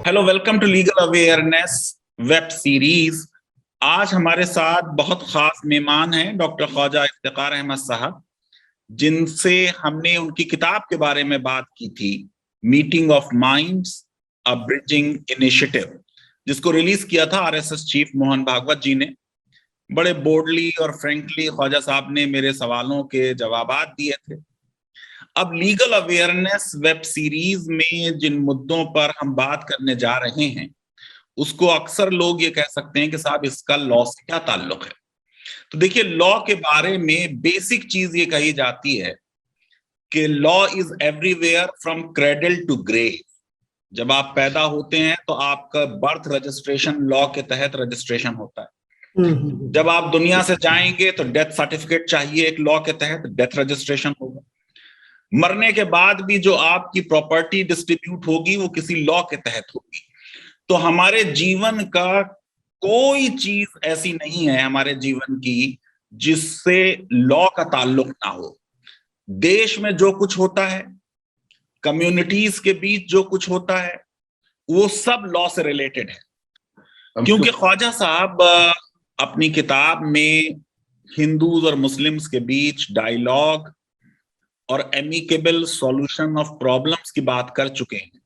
Hello, welcome to legal awareness web series. आज हमारे साथ बहुत खास मेहमान हैं डॉक्टर ख्वाजा इफ्तिखार अहमद साहब, जिनसे हमने उनकी किताब के बारे में बात की थी, meeting of minds a bridging initiative, जिसको रिलीज किया था आरएसएस चीफ मोहन भागवत जी ने। बड़े बोल्डली और फ्रेंकली ख्वाजा साहब ने मेरे सवालों के जवाबात दिए थे। अब लीगल अवेयरनेस वेब सीरीज में जिन मुद्दों पर हम बात करने जा रहे हैं, उसको अक्सर लोग ये कह सकते हैं कि साहब इसका लॉ से क्या ताल्लुक है। तो देखिए, लॉ के बारे में बेसिक चीज ये कही जाती है कि law is everywhere from cradle to grave. जब आप पैदा होते हैं तो आपका बर्थ रजिस्ट्रेशन लॉ के तहत रजिस्ट्रेशन होता है। जब आप दुनिया से जाएंगे तो डेथ सर्टिफिकेट चाहिए, एक लॉ के तहत डेथ रजिस्ट्रेशन होगा। मरने के बाद भी जो आपकी प्रॉपर्टी डिस्ट्रीब्यूट होगी वो किसी लॉ के तहत होगी। तो हमारे जीवन का कोई चीज ऐसी नहीं है हमारे जीवन की जिससे लॉ का ताल्लुक ना हो। देश में जो कुछ होता है, कम्युनिटीज के बीच जो कुछ होता है, वो सब लॉ से रिलेटेड है। क्योंकि ख्वाजा साहब अपनी किताब में हिंदूज और मुस्लिम्स के बीच डायलॉग और एमिकेबल सॉल्यूशन ऑफ प्रॉब्लम्स की बात कर चुके हैं।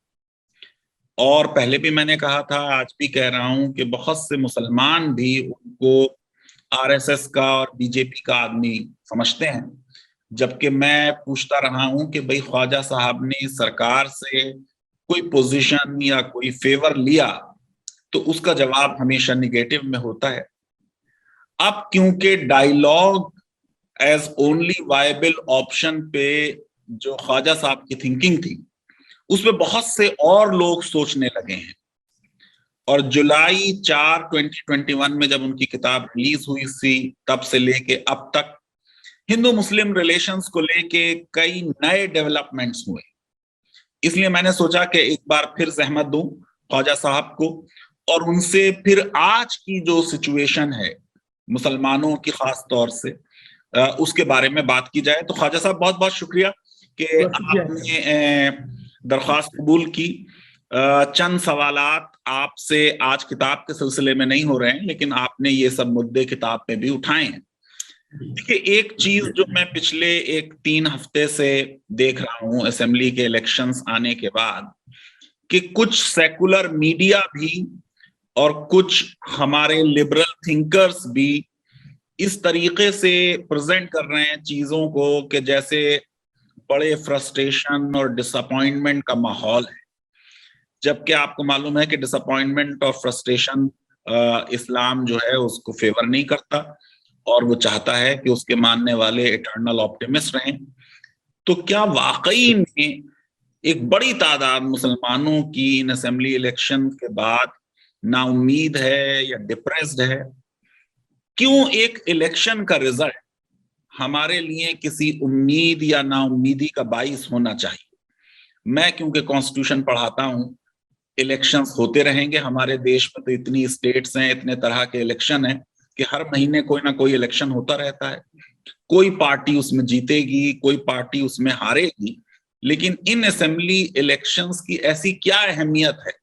और पहले भी मैंने कहा था, आज भी कह रहा हूं कि बहुत से मुसलमान भी उनको आरएसएस का और बीजेपी का आदमी समझते हैं। जबकि मैं पूछता रहा हूं कि भाई, ख्वाजा साहब ने सरकार से कोई पोजीशन या कोई फेवर लिया तो उसका जवाब हमेशा निगेटिव में होता है। अब क्योंकि dialogue as only viable option पे जो ख्वाजा साहब की थिंकिंग थी, उसमें बहुत से और लोग सोचने लगे हैं। और जुलाई 4, 2021 में जब उनकी किताब रिलीज हुई थी, तब से लेके अब तक हिंदू मुस्लिम रिलेशंस को लेके कई नए डेवलपमेंट्स हुए। इसलिए मैंने सोचा कि एक बार फिर जहमत दूं ख्वाजा साहब को और उनसे फिर आज की जो सिचुएशन है मुसलमानों की खास तौर से, उसके बारे में बात की जाए। तो ख्वाजा साहब, बहुत बहुत शुक्रिया कि आपने दरख्वास्त कबूल की। चंद सवालात आपसे आज किताब के सिलसिले में नहीं हो रहे हैं, लेकिन आपने ये सब मुद्दे किताब में भी उठाए हैं। देखिए, एक चीज जो मैं पिछले 3 हफ्ते से देख रहा हूं असेंबली के इलेक्शंस आने के बाद, कि कुछ सेकुलर मीडिया भी और कुछ हमारे लिबरल थिंकर्स भी इस तरीके से प्रेजेंट कर रहे हैं चीजों को कि जैसे बड़े फ्रस्ट्रेशन और डिसअपॉइंटमेंट का माहौल है। जबकि आपको मालूम है कि डिसअपॉइंटमेंट और फ्रस्ट्रेशन इस्लाम जो है उसको फेवर नहीं करता, और वो चाहता है कि उसके मानने वाले इटर्नल ऑप्टिमिस्ट रहें। तो क्या वाकई में एक बड़ी तादाद मुसलमानों की इन असेंबली इलेक्शन के बाद नाउम्मीद है या डिप्रेस्ड है? क्यों एक इलेक्शन का रिजल्ट हमारे लिए किसी उम्मीद या नाउम्मीदी का बाइस होना चाहिए? मैं क्योंकि कॉन्स्टिट्यूशन पढ़ाता हूं, इलेक्शंस होते रहेंगे हमारे देश में। तो इतनी स्टेट्स हैं, इतने तरह के इलेक्शन हैं कि हर महीने कोई ना कोई इलेक्शन होता रहता है। कोई पार्टी उसमें जीतेगी, कोई पार्टी उसमें हारेगी। लेकिन इन असेंबली इलेक्शंस की ऐसी क्या अहमियत है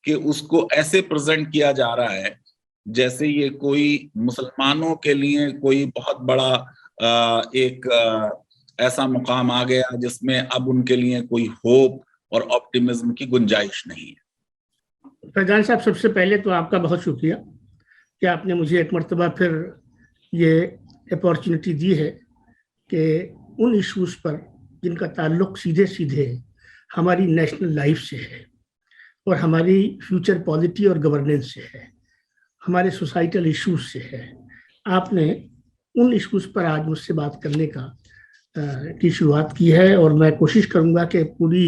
कि उसको ऐसे प्रेजेंट किया जा रहा है जैसे ये कोई मुसलमानों के लिए कोई बहुत बड़ा एक ऐसा मुकाम आ गया जिसमें अब उनके लिए कोई होप और ऑप्टिमिज्म की गुंजाइश नहीं है। फैजान साहब, सबसे पहले तो आपका बहुत शुक्रिया कि आपने मुझे एक मर्तबा फिर ये अपॉर्चुनिटी दी है कि उन इश्यूज पर जिनका ताल्लुक सीधे सीधे हमारी नेशनल लाइफ से है और हमारी फ्यूचर पॉलिटी और गवर्नेंस से है, हमारे सोसाइटल इश्यूज से है, आपने उन इश्यूज पर आज मुझसे बात करने की शुरुआत की है। और मैं कोशिश करूंगा कि पूरी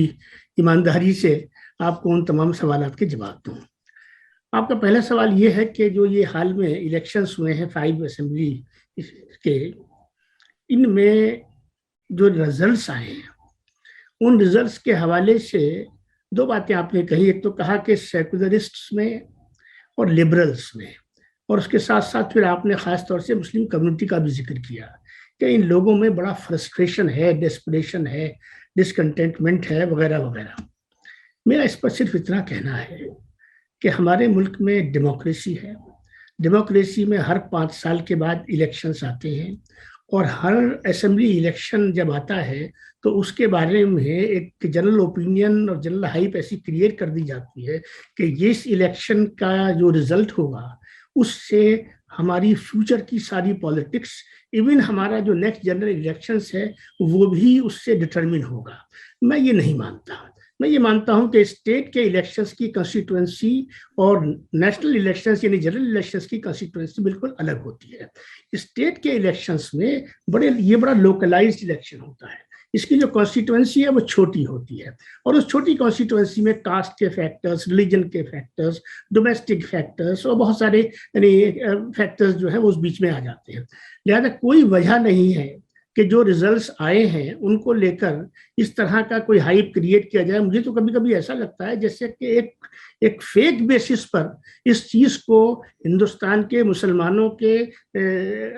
ईमानदारी से आपको उन तमाम सवालात के जवाब दूं। आपका पहला सवाल ये है कि जो ये हाल में इलेक्शंस हुए हैं 5 असेंबली के, इनमें जो रिजल्ट्स आए हैं, उन रिजल्ट्स के हवाले से 2 बातें आपने कही। एक तो कहा कि सेकुलरिस्ट्स में और लिबरल्स में, और उसके साथ साथ फिर आपने ख़ास तौर से मुस्लिम कम्युनिटी का भी जिक्र किया कि इन लोगों में बड़ा फ्रस्ट्रेशन है, डेस्परेशन है, डिसकंटेंटमेंट है, वगैरह वगैरह। मेरा इस पर सिर्फ इतना कहना है कि हमारे मुल्क में डेमोक्रेसी है। डेमोक्रेसी में हर 5 साल के बाद इलेक्शंस आते हैं, और हर असेंबली इलेक्शन जब आता है तो उसके बारे में एक जनरल ओपिनियन और जनरल हाइप ऐसी क्रिएट कर दी जाती है कि ये इस इलेक्शन का जो रिजल्ट होगा उससे हमारी फ्यूचर की सारी पॉलिटिक्स, इवन हमारा जो नेक्स्ट जनरल इलेक्शंस है वो भी उससे डिटरमिन होगा। मैं ये नहीं मानता। मैं ये मानता हूं कि स्टेट के इलेक्शंस की कंस्टिट्यूएंसी और नेशनल इलेक्शंस यानी जनरल इलेक्शंस की कंस्टिट्यूएंसी बिल्कुल अलग होती है। स्टेट के इलेक्शंस में बड़ा लोकलाइज्ड इलेक्शन होता है। इसकी जो कॉन्स्टिट्यूएंसी है वो छोटी होती है, और उस छोटी कॉन्स्टिट्यूएंसी में कास्ट के फैक्टर्स, रिलीजन के फैक्टर्स, डोमेस्टिक फैक्टर्स और बहुत सारे फैक्टर्स जो है वो उस बीच में आ जाते हैं। लिहाजा कोई वजह नहीं है कि जो रिजल्ट्स आए हैं उनको लेकर इस तरह का कोई हाइप क्रिएट किया जाए। मुझे तो कभी कभी ऐसा लगता है जैसे कि एक फेक बेसिस पर इस चीज को हिंदुस्तान के मुसलमानों के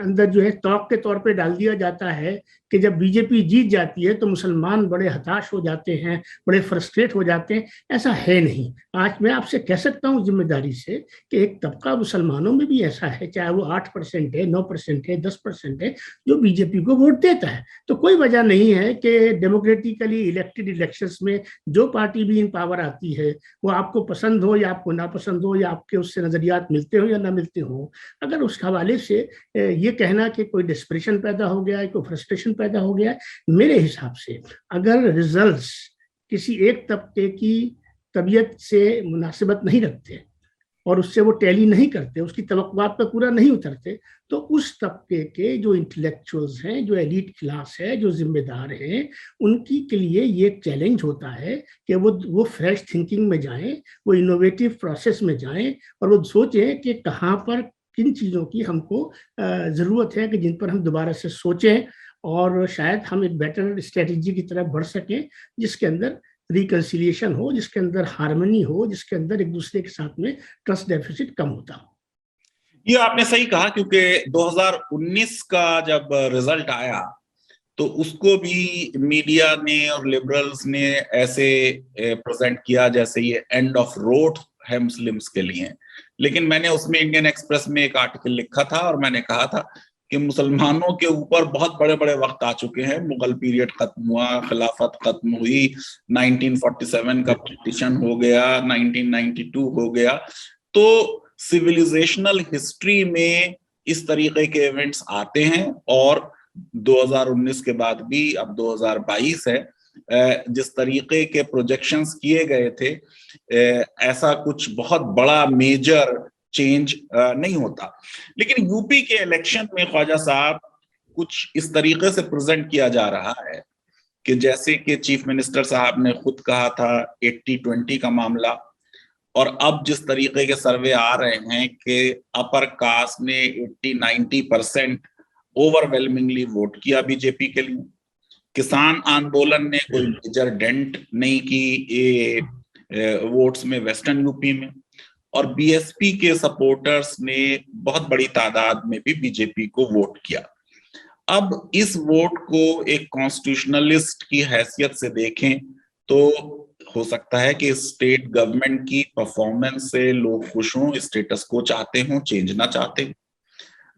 अंदर जो है तौक के तौर पे डाल दिया जाता है कि जब बीजेपी जीत जाती है तो मुसलमान बड़े हताश हो जाते हैं, बड़े फ्रस्ट्रेट हो जाते हैं। ऐसा है नहीं। आज मैं आपसे कह सकता हूं जिम्मेदारी से कि एक तबका मुसलमानों में भी ऐसा है, चाहे वो 8% है, 9% है, 10% है, जो बीजेपी को वोट देता है। तो कोई वजह नहीं है कि डेमोक्रेटिकली इलेक्टेड इलेक्शंस में जो पार्टी भी इन पावर आती है वो आपको पसंद हो या आपको नापसंद हो, या आपके उससे नजरियात मिलते हो या ना मिलते हो, अगर उस हवाले से ये कहना कि कोई डिस्प्रेशन पैदा हो गया है, कोई फ्रस्ट्रेशन पैदा हो गया है, मेरे हिसाब से अगर रिजल्ट्स किसी एक तबके की तबीयत से मुनासिबत नहीं रखते और उससे वो टैली नहीं करते, उसकी तवक्कुआत पर पूरा नहीं उतरते, तो उस तबके के जो इंटेलेक्चुअल्स हैं, जो एलीट क्लास है, जो जिम्मेदार हैं, उनकी के लिए ये चैलेंज होता है कि वो फ्रेश थिंकिंग में जाएं, वो इनोवेटिव प्रोसेस में जाएं, और वो सोचें कि कहाँ पर किन चीज़ों की हमको ज़रूरत है कि जिन पर हम दोबारा से सोचें और शायद हम एक बेटर स्ट्रेटजी की तरफ बढ़ सकें, जिसके अंदर रिकंसिलिएशन हो, जिसके अंदर हार्मनी हो, जिसके अंदर एक दूसरे के साथ में ट्रस्ट डेफिसिट कम होता हो। ये आपने सही कहा, क्योंकि 2019 का जब रिजल्ट आया तो उसको भी मीडिया ने और लिबरल्स ने ऐसे प्रेजेंट किया जैसे ये एंड ऑफ रोड है मुस्लिम्स के लिए। लेकिन मैंने उसमें इंडियन एक्सप्रेस में एक आर्टिकल लिखा था और मैंने कहा था कि मुसलमानों के ऊपर बहुत बड़े बड़े वक्त आ चुके हैं। मुगल पीरियड खत्म हुआ, खिलाफत खत्म हुई, 1947 का पार्टीशन हो गया, 1992 हो गया। तो सिविलाइजेशनल हिस्ट्री में इस तरीके के इवेंट्स आते हैं, और 2019 के बाद भी अब 2022 है, जिस तरीके के प्रोजेक्शंस किए गए थे ऐसा कुछ बहुत बड़ा मेजर चेंज नहीं होता। लेकिन यूपी के इलेक्शन में ख्वाजा साहब कुछ इस तरीके से प्रेजेंट किया जा रहा है कि जैसे कि चीफ मिनिस्टर साहब ने खुद कहा था 80-20 का मामला, और अब जिस तरीके के सर्वे आ रहे हैं कि अपर कास्ट ने 80-90% ओवरवेलमिंगली वोट किया बीजेपी के लिए। किसान आंदोलन ने कोई मेजर डेंट नहीं की वोट्स में वेस्टर्न यूपी में, और बीएसपी के सपोर्टर्स ने बहुत बड़ी तादाद में भी बीजेपी को वोट किया। अब इस वोट को एक कॉन्स्टिट्यूशनलिस्ट की हैसियत से देखें तो हो सकता है कि स्टेट गवर्नमेंट की परफॉर्मेंस से लोग खुश हों, स्टेटस को चाहते हों, चेंज ना चाहते हों।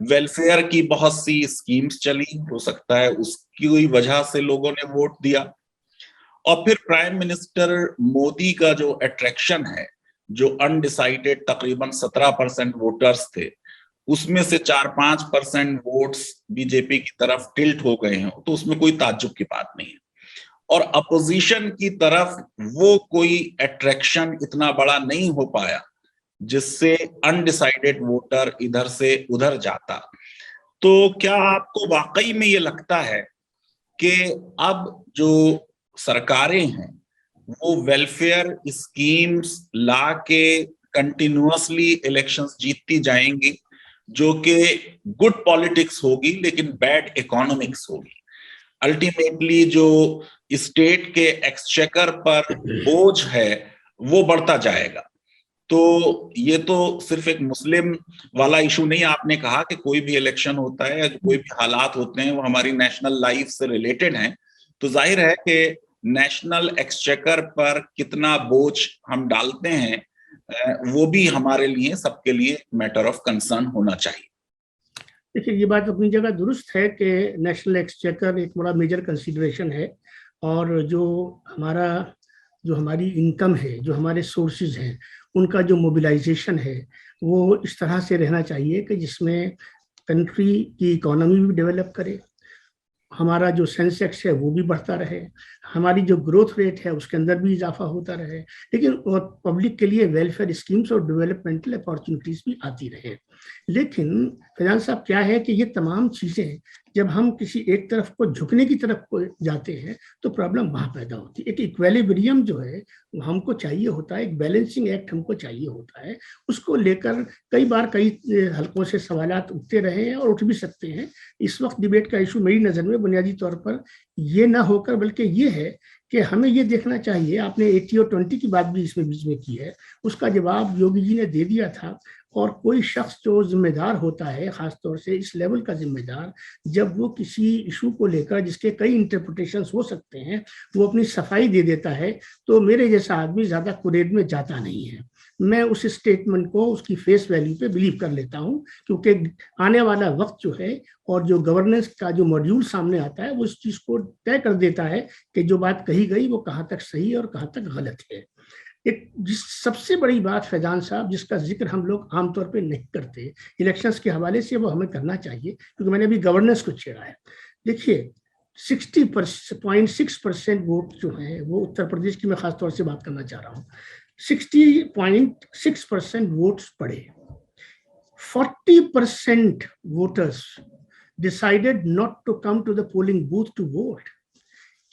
वेलफेयर की बहुत सी स्कीम्स चली, हो सकता है उसकी वजह से लोगों ने वोट दिया। और फिर प्राइम मिनिस्टर मोदी का जो अट्रैक्शन है, जो अनडिसाइडेड तकरीबन 17% वोटर्स थे, उसमें से 4-5% वोट्स बीजेपी की तरफ टिल्ट हो गए हैं, तो उसमें कोई ताज्जुब की बात नहीं है। और अपोजिशन की तरफ वो कोई अट्रैक्शन इतना बड़ा नहीं हो पाया जिससे अनडिसाइडेड वोटर इधर से उधर जाता। तो क्या आपको वाकई में ये लगता है कि अब जो सरकारें हैं वो वेलफेयर स्कीम्स ला के कंटिन्यूअसली इलेक्शंस जीतती जाएंगी, जो कि गुड पॉलिटिक्स होगी लेकिन बैड इकोनॉमिक्स होगी? अल्टीमेटली जो स्टेट के एक्सचेकर पर बोझ है वो बढ़ता जाएगा। तो ये तो सिर्फ एक मुस्लिम वाला इशू नहीं, आपने कहा कि कोई भी इलेक्शन होता है या कोई भी हालात होते हैं वो हमारी नेशनल लाइफ से रिलेटेड हैं, तो जाहिर है कि नेशनल एक्सचेकर पर कितना बोझ हम डालते हैं, वो भी हमारे लिए, सबके लिए मैटर ऑफ कंसर्न होना चाहिए। देखिए, ये बात अपनी जगह दुरुस्त है कि नेशनल एक्सचेकर एक बड़ा मेजर कंसीडरेशन है, और जो हमारी इनकम है, जो हमारे सोर्सेज हैं, उनका जो मोबिलाइजेशन है वो इस तरह से रहना चाहिए कि जिसमें कंट्री की इकोनॉमी भी डेवलप करे, हमारा जो सेंसेक्स है वो भी बढ़ता रहे, हमारी जो ग्रोथ रेट है उसके अंदर भी इजाफा होता रहे, लेकिन पब्लिक के लिए वेलफेयर स्कीम्स और डेवलपमेंटल अपॉर्चुनिटीज भी आती रहे। लेकिन फैजान साहब, क्या है कि ये तमाम चीज़ें जब हम किसी एक तरफ को झुकने की तरफ को जाते हैं तो प्रॉब्लम वहाँ पैदा होती है। एक इक्विलिब्रियम जो है हमको चाहिए होता है, एक बैलेंसिंग एक्ट हमको चाहिए होता है। उसको लेकर कई बार कई हलकों से सवालात उठते रहे हैं और उठ भी सकते हैं। इस वक्त डिबेट का इशू मेरी नज़र में बुनियादी तौर पर ये ना होकर बल्कि ये है कि हमें ये देखना चाहिए, आपने 80 और 20 की बात भी इसमें बीच में की है, उसका जवाब योगी जी ने दे दिया था। और कोई शख्स जो जिम्मेदार होता है, खासतौर से इस लेवल का जिम्मेदार, जब वो किसी इशू को लेकर जिसके कई इंटरप्रिटेशंस हो सकते हैं वो अपनी सफाई दे देता है, तो मेरे जैसा आदमी ज़्यादा कुरेद में जाता नहीं है। मैं उस स्टेटमेंट को उसकी फेस वैल्यू पे बिलीव कर लेता हूँ, क्योंकि आने वाला वक्त जो है और जो गवर्नेंस का जो मॉड्यूल सामने आता है वो इस चीज़ को तय कर देता है कि जो बात कही गई वो कहाँ तक सही है और कहाँ तक गलत है। एक सबसे बड़ी बात फैजान साहब, जिसका जिक्र हम लोग आमतौर पे नहीं करते इलेक्शंस के हवाले से, वो हमें करना चाहिए, क्योंकि मैंने अभी गवर्नेंस को छेड़ा है। देखिए, 60.6% वोट जो है वो उत्तर प्रदेश की मैं खासतौर से बात करना चाह रहा हूँ, 60.6% वोट्स पड़े। 40% voters decided not to come to the polling booth to vote.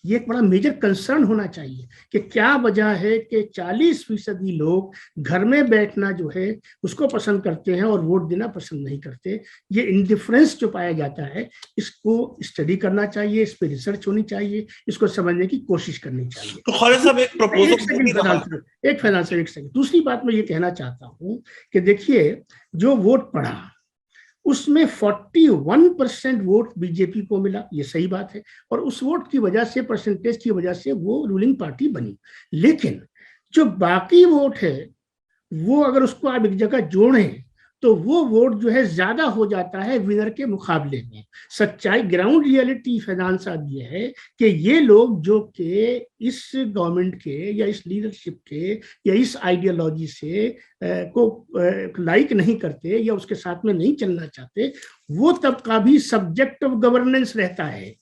ये एक बड़ा मेजर कंसर्न होना चाहिए कि क्या वजह है कि 40% लोग घर में बैठना जो है उसको पसंद करते हैं और वोट देना पसंद नहीं करते। ये इंडिफरेंस जो पाया जाता है, इसको स्टडी करना चाहिए, इस पर रिसर्च होनी चाहिए, इसको समझने की कोशिश करनी चाहिए। तो ख्वाजा साहब एक प्रपोजल एक सेकंड, दूसरी बात मैं ये कहना चाहता हूँ कि देखिए, जो वोट पड़ा उसमें 41% वोट बीजेपी को मिला, ये सही बात है, और उस वोट की वजह से, परसेंटेज की वजह से वो रूलिंग पार्टी बनी। लेकिन जो बाकी वोट है वो अगर उसको आप एक जगह जोड़ें तो वो वोट जो है ज्यादा हो जाता है विनर के मुकाबले में। सच्चाई, ग्राउंड रियलिटी फैजान साहब ये है कि ये लोग जो कि इस गवर्नमेंट के या इस लीडरशिप के या इस आइडियोलॉजी से को लाइक नहीं करते या उसके साथ में नहीं चलना चाहते, वो तबका भी सब्जेक्ट ऑफ गवर्नेंस रहता है,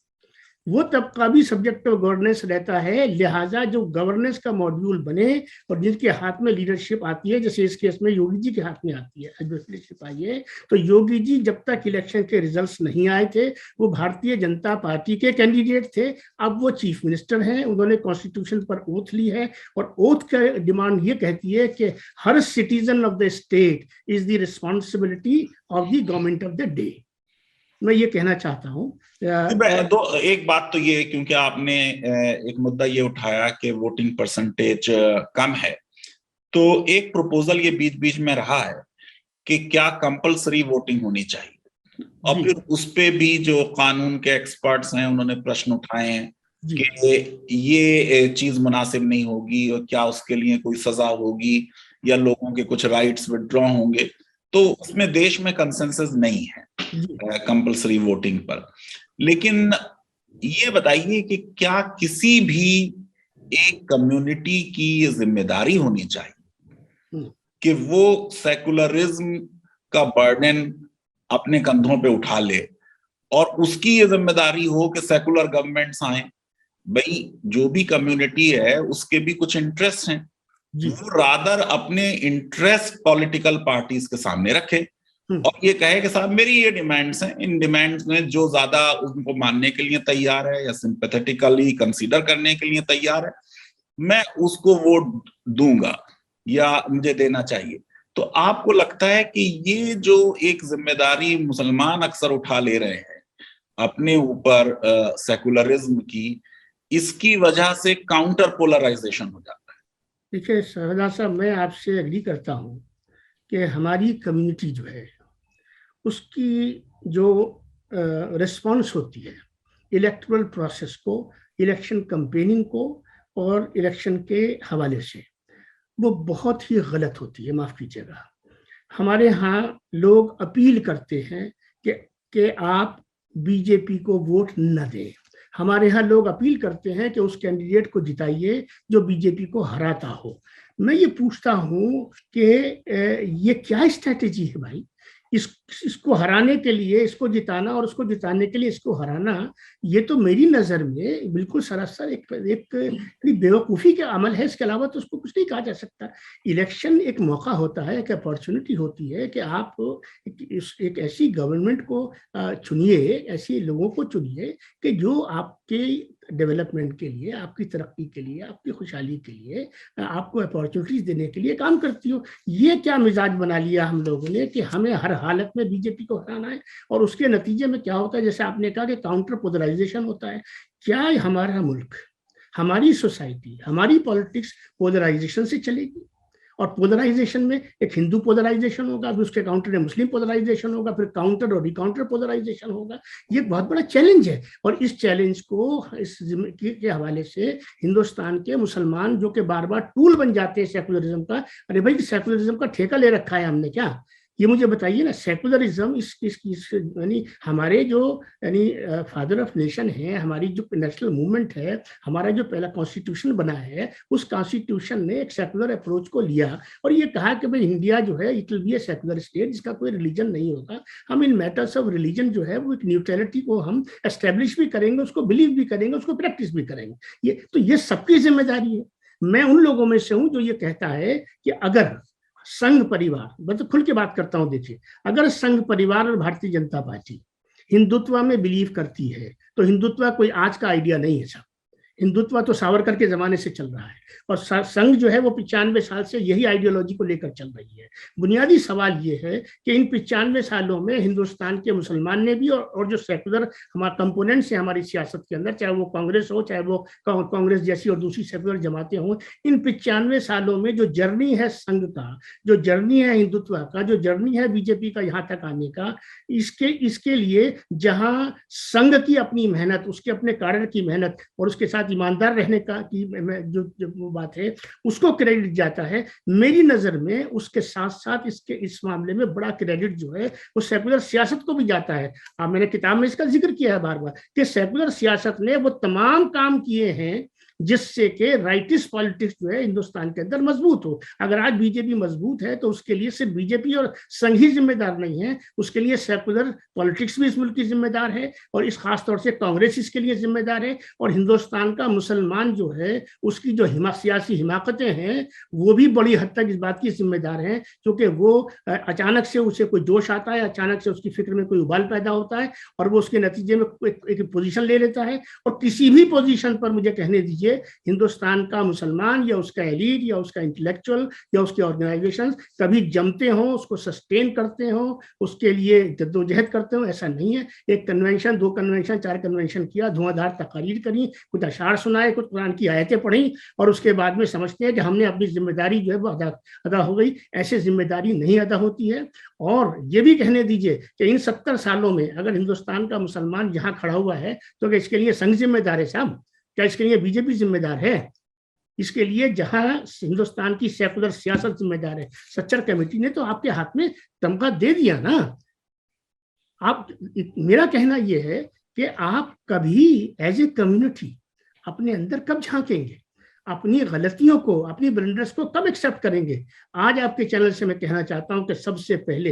वो तबका भी सब्जेक्ट ऑफ गवर्नेंस रहता है। लिहाजा जो गवर्नेंस का मॉड्यूल बने और जिनके हाथ में लीडरशिप आती है, जैसे इस केस में योगी जी के हाथ में आती है, लीडरशिप आई है, तो योगी जी जब तक इलेक्शन के रिजल्ट्स नहीं आए थे वो भारतीय जनता पार्टी के कैंडिडेट थे। अब वो चीफ मिनिस्टर हैं, उन्होंने कॉन्स्टिट्यूशन पर ओथ ली है और ओथ का डिमांड ये कहती है कि हर citizen of the state is the responsibility of the government of the day. मैं ये कहना चाहता हूँ। एक बात तो ये, क्योंकि आपने एक मुद्दा ये उठाया कि वोटिंग परसेंटेज कम है, तो एक प्रपोजल ये बीच बीच में रहा है कि क्या कंपलसरी वोटिंग होनी चाहिए, और फिर उस पे भी जो कानून के एक्सपर्ट्स हैं उन्होंने प्रश्न उठाए हैं कि ये चीज मुनासिब नहीं होगी और क्या उसके लिए कोई सजा होगी या लोगों के कुछ राइट्स विड्रॉ होंगे। तो उसमें देश में कंसेंसस नहीं है कंपलसरी वोटिंग पर। लेकिन ये बताइए कि क्या किसी भी एक कम्युनिटी की ये जिम्मेदारी होनी चाहिए कि वो सेकुलरिज्म का बर्डन अपने कंधों पे उठा ले और उसकी ये जिम्मेदारी हो कि सेकुलर गवर्नमेंट्स आए? भाई, जो भी कम्युनिटी है उसके भी कुछ इंटरेस्ट हैं, वो रादर अपने इंटरेस्ट पॉलिटिकल पार्टीज के सामने रखे और ये कहे कि साहब मेरी ये डिमांड्स हैं, इन डिमांड्स में जो ज्यादा उनको मानने के लिए तैयार है या सिंपैथेटिकली कंसीडर करने के लिए तैयार है, मैं उसको वोट दूंगा या मुझे देना चाहिए। तो आपको लगता है कि ये जो एक जिम्मेदारी मुसलमान अक्सर उठा ले रहे हैं अपने ऊपर सेकुलरिज्म की, इसकी वजह से काउंटर पोलराइजेशन हो जाता है? देखिए शहजाद साहब, मैं आपसे एग्री करता हूँ कि हमारी कम्युनिटी जो है उसकी जो रिस्पॉन्स होती है इलेक्टोरल प्रोसेस को, इलेक्शन कैंपेनिंग को और इलेक्शन के हवाले से, वो बहुत ही गलत होती है। माफ कीजिएगा, हमारे यहाँ लोग अपील करते हैं कि आप बीजेपी को वोट न दें। हमारे यहाँ लोग अपील करते हैं कि उस कैंडिडेट को जिताइए जो बीजेपी को हराता हो। मैं ये पूछता हूँ कि ये क्या स्ट्रैटेजी है भाई? इसको हराने के लिए इसको जिताना और उसको जिताने के लिए इसको हराना, ये तो मेरी नजर में बिल्कुल सरासर एक बेवकूफ़ी का अमल है। इसके अलावा तो उसको कुछ नहीं कहा जा सकता। इलेक्शन एक मौका होता है, एक अपॉर्चुनिटी होती है कि आप एक ऐसी गवर्नमेंट को चुनिए, ऐसे लोगों को चुनिए कि जो आपके डेवलपमेंट के लिए, आपकी तरक्की के लिए, आपकी खुशहाली के लिए, आपको अपॉर्चुनिटीज देने के लिए काम करती हो। ये क्या मिजाज बना लिया हम लोगों ने कि हमें हर हालत में बीजेपी को हटाना है, और उसके नतीजे में क्या होता है, जैसे आपने कहा कि काउंटर पोलराइजेशन होता है। क्या हमारा मुल्क, हमारी सोसाइटी, हमारी पॉलिटिक्स पोलराइजेशन से चलेगी? और पोलराइजेशन में एक हिंदू पोलराइजेशन होगा, फिर उसके काउंटर में मुस्लिम पोलराइजेशन होगा, फिर काउंटर और रिकाउंटर पोलराइजेशन होगा। ये बहुत बड़ा चैलेंज है, और इस चैलेंज को के हवाले से हिंदुस्तान के मुसलमान जो कि बार बार टूल बन जाते हैं सेकुलरिज्म का। अरे भाई, सेकुलरिज्म का ठेका ले रखा है हमने क्या? ये मुझे बताइए ना। सेकुलरिज्म यानी हमारे जो फादर ऑफ नेशन है, हमारी जो नेशनल मूवमेंट है, हमारा जो पहला कॉन्स्टिट्यूशन बना है, उस कॉन्स्टिट्यूशन ने एक सेकुलर अप्रोच को लिया और ये कहा कि भाई इंडिया जो है it will be a secular state जिसका कोई रिलीजन नहीं होगा। हम इन मैटर्स ऑफ रिलीजन जो है वो एक न्यूट्रलिटी को हम एस्टेब्लिश भी करेंगे, उसको बिलीव भी करेंगे, उसको प्रैक्टिस भी करेंगे। ये सबकी जिम्मेदारी है। मैं उन लोगों में से हूं जो ये कहता है कि अगर संघ परिवार, मैं तो खुल के बात करता हूं, देखिए, अगर संघ परिवार और भारतीय जनता पार्टी हिंदुत्व में बिलीव करती है तो हिंदुत्व कोई आज का आइडिया नहीं है साहब। हिंदुत्व तो सावरकर के जमाने से चल रहा है, और संघ जो है वो 95 साल से यही आइडियोलॉजी को लेकर चल रही है। बुनियादी सवाल ये है कि इन 95 सालों में हिंदुस्तान के मुसलमान ने भी और जो सेकुलर हमारे कंपोनेंट्स हैं हमारी सियासत के अंदर, चाहे वो कांग्रेस हो, चाहे वो कांग्रेस जैसी और दूसरी सेकुलर जमातें हों, इन 95 सालों में जो जर्नी है संघ का, जो जर्नी है हिंदुत्व का, जो जर्नी है बीजेपी का यहाँ तक आने का, इसके लिए जहां संघ की अपनी मेहनत, उसके अपने कारण की मेहनत और उसके साथ ईमानदार रहने का की जो वो बात है, उसको क्रेडिट जाता है। मेरी नजर में उसके साथ साथ इस मामले में बड़ा क्रेडिट जो है वो सेकुलर सियासत को भी जाता है। अब मैंने किताब में इसका जिक्र किया है बार बार कि सेकुलर सियासत ने वो तमाम काम किए हैं जिससे कि राइटिस्ट पॉलिटिक्स जो है हिंदुस्तान के अंदर मजबूत हो। अगर आज बीजेपी मजबूत है तो उसके लिए सिर्फ बीजेपी और संघ ही जिम्मेदार नहीं है, उसके लिए सेकुलर पॉलिटिक्स भी इस मुल्क की जिम्मेदार है, और इस खास तौर से कांग्रेस इसके लिए जिम्मेदार है, और हिंदुस्तान का मुसलमान जो है उसकी जो सियासी हिमाकतें हैं वो भी बड़ी हद तक इस बात की जिम्मेदार हैं, क्योंकि वो अचानक से उसे कोई जोश आता है, अचानक से उसकी फिक्र में कोई उबाल पैदा होता है और वो उसके नतीजे में एक पोजीशन ले लेता है। और किसी भी पोजीशन पर मुझे कहने दीजिए हिंदुस्तान का मुसलमान या उसका एलीट या उसका इंटेलेक्चुअल या उसके ऑर्गेनाइजेशंस कभी जमते हों, उसको सस्टेन करते हों, उसके लिए जद्दोजहद करते हों, ऐसा नहीं है। एक कन्वेंशन, 2 कन्वेंशन, 4 कन्वेंशन किया, धुआंधार तकारीर करी, कुछ अशार सुनाए, कुछ कुरान की आयतें पढ़ी, और उसके बाद में समझते हैं कि हमने अपनी जिम्मेदारी जो है वो अदा हो गई। ऐसे जिम्मेदारी नहीं अदा होती है। और ये भी कहने दीजिए कि इन 70 सालों में अगर हिंदुस्तान का मुसलमान जहां खड़ा हुआ है तो इसके लिए संघ जिम्मेदार है साहब? क्या इसके लिए बीजेपी जिम्मेदार है? इसके लिए जहां हिंदुस्तान की सेकुलर सियासत जिम्मेदार है। सच्चर कमेटी ने तो आपके हाथ में तमगा दे दिया ना। आप, मेरा कहना यह है कि आप कभी एज ए कम्युनिटी अपने अंदर कब झांकेंगे, अपनी गलतियों को, अपनी ब्लंडर्स को कब एक्सेप्ट करेंगे? आज आपके चैनल से मैं कहना चाहता हूं कि सबसे पहले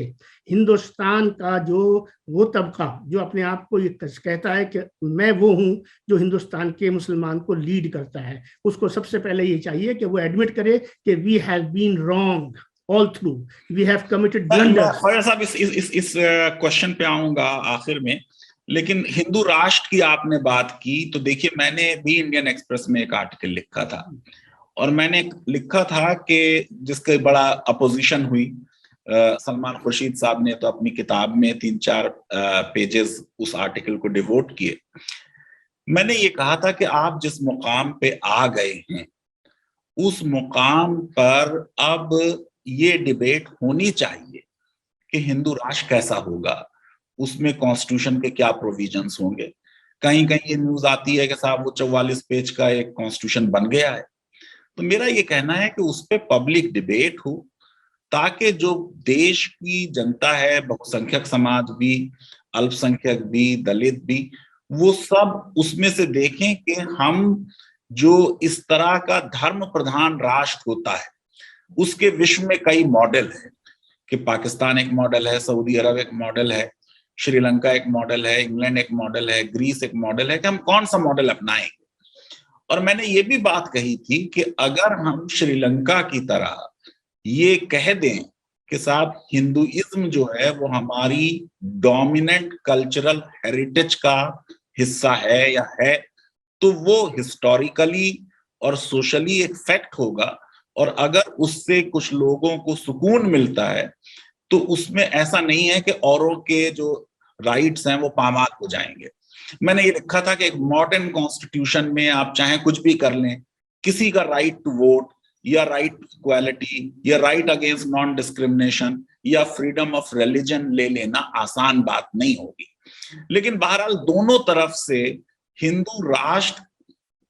हिंदुस्तान का जो वो तबका जो अपने आप को ये कहता है कि मैं वो हूं जो हिंदुस्तान के मुसलमान को लीड करता है, उसको सबसे पहले ये चाहिए कि वो एडमिट करे कि we have been wrong all through, we have committed blunders. Khwaja साहब, इस क्वेश्चन पे आऊंगा आखिर में, लेकिन हिंदू राष्ट्र की आपने बात की तो देखिए, मैंने भी इंडियन एक्सप्रेस में एक आर्टिकल लिखा था, और मैंने लिखा था कि जिसके बड़ा अपोजिशन हुई, सलमान खुर्शीद साहब ने तो अपनी किताब में 3-4 पेजेस उस आर्टिकल को डिवोट किए। मैंने ये कहा था कि आप जिस मुकाम पे आ गए हैं उस मुकाम पर अब ये डिबेट होनी चाहिए कि हिंदू राष्ट्र कैसा होगा, उसमें कॉन्स्टिट्यूशन के क्या प्रोविजंस होंगे। कहीं कहीं ये न्यूज आती है कि साहब वो 44 पेज का एक कॉन्स्टिट्यूशन बन गया है। तो मेरा ये कहना है कि उस पर पब्लिक डिबेट हो, ताकि जो देश की जनता है, बहुसंख्यक समाज भी, अल्पसंख्यक भी, दलित भी, वो सब उसमें से देखें कि हम जो इस तरह का धर्म प्रधान राष्ट्र होता है, उसके विश्व में कई मॉडल है कि पाकिस्तान एक मॉडल है, सऊदी अरब एक मॉडल है, श्रीलंका एक मॉडल है, इंग्लैंड एक मॉडल है, ग्रीस एक मॉडल है, कि हम कौन सा मॉडल अपनाएंगे। और मैंने ये भी बात कही थी कि अगर हम श्रीलंका की तरह ये कह दें कि साहब हिंदुइज्म जो है वो हमारी डोमिनेंट कल्चरल हेरिटेज का हिस्सा है या है, तो वो हिस्टोरिकली और सोशली एक फैक्ट होगा। और अगर उससे कुछ लोगों को सुकून मिलता है तो उसमें ऐसा नहीं है कि औरों के जो राइट्स हैं वो पामाल हो जाएंगे। मैंने ये लिखा था कि एक मॉडर्न कॉन्स्टिट्यूशन में आप चाहे कुछ भी कर लें, किसी का राइट टू वोट या राइट टू इक्वालिटी या राइट अगेंस्ट नॉन डिस्क्रिमिनेशन या फ्रीडम ऑफ रिलीजन ले लेना आसान बात नहीं होगी। लेकिन बहरहाल दोनों तरफ से हिंदू राष्ट्र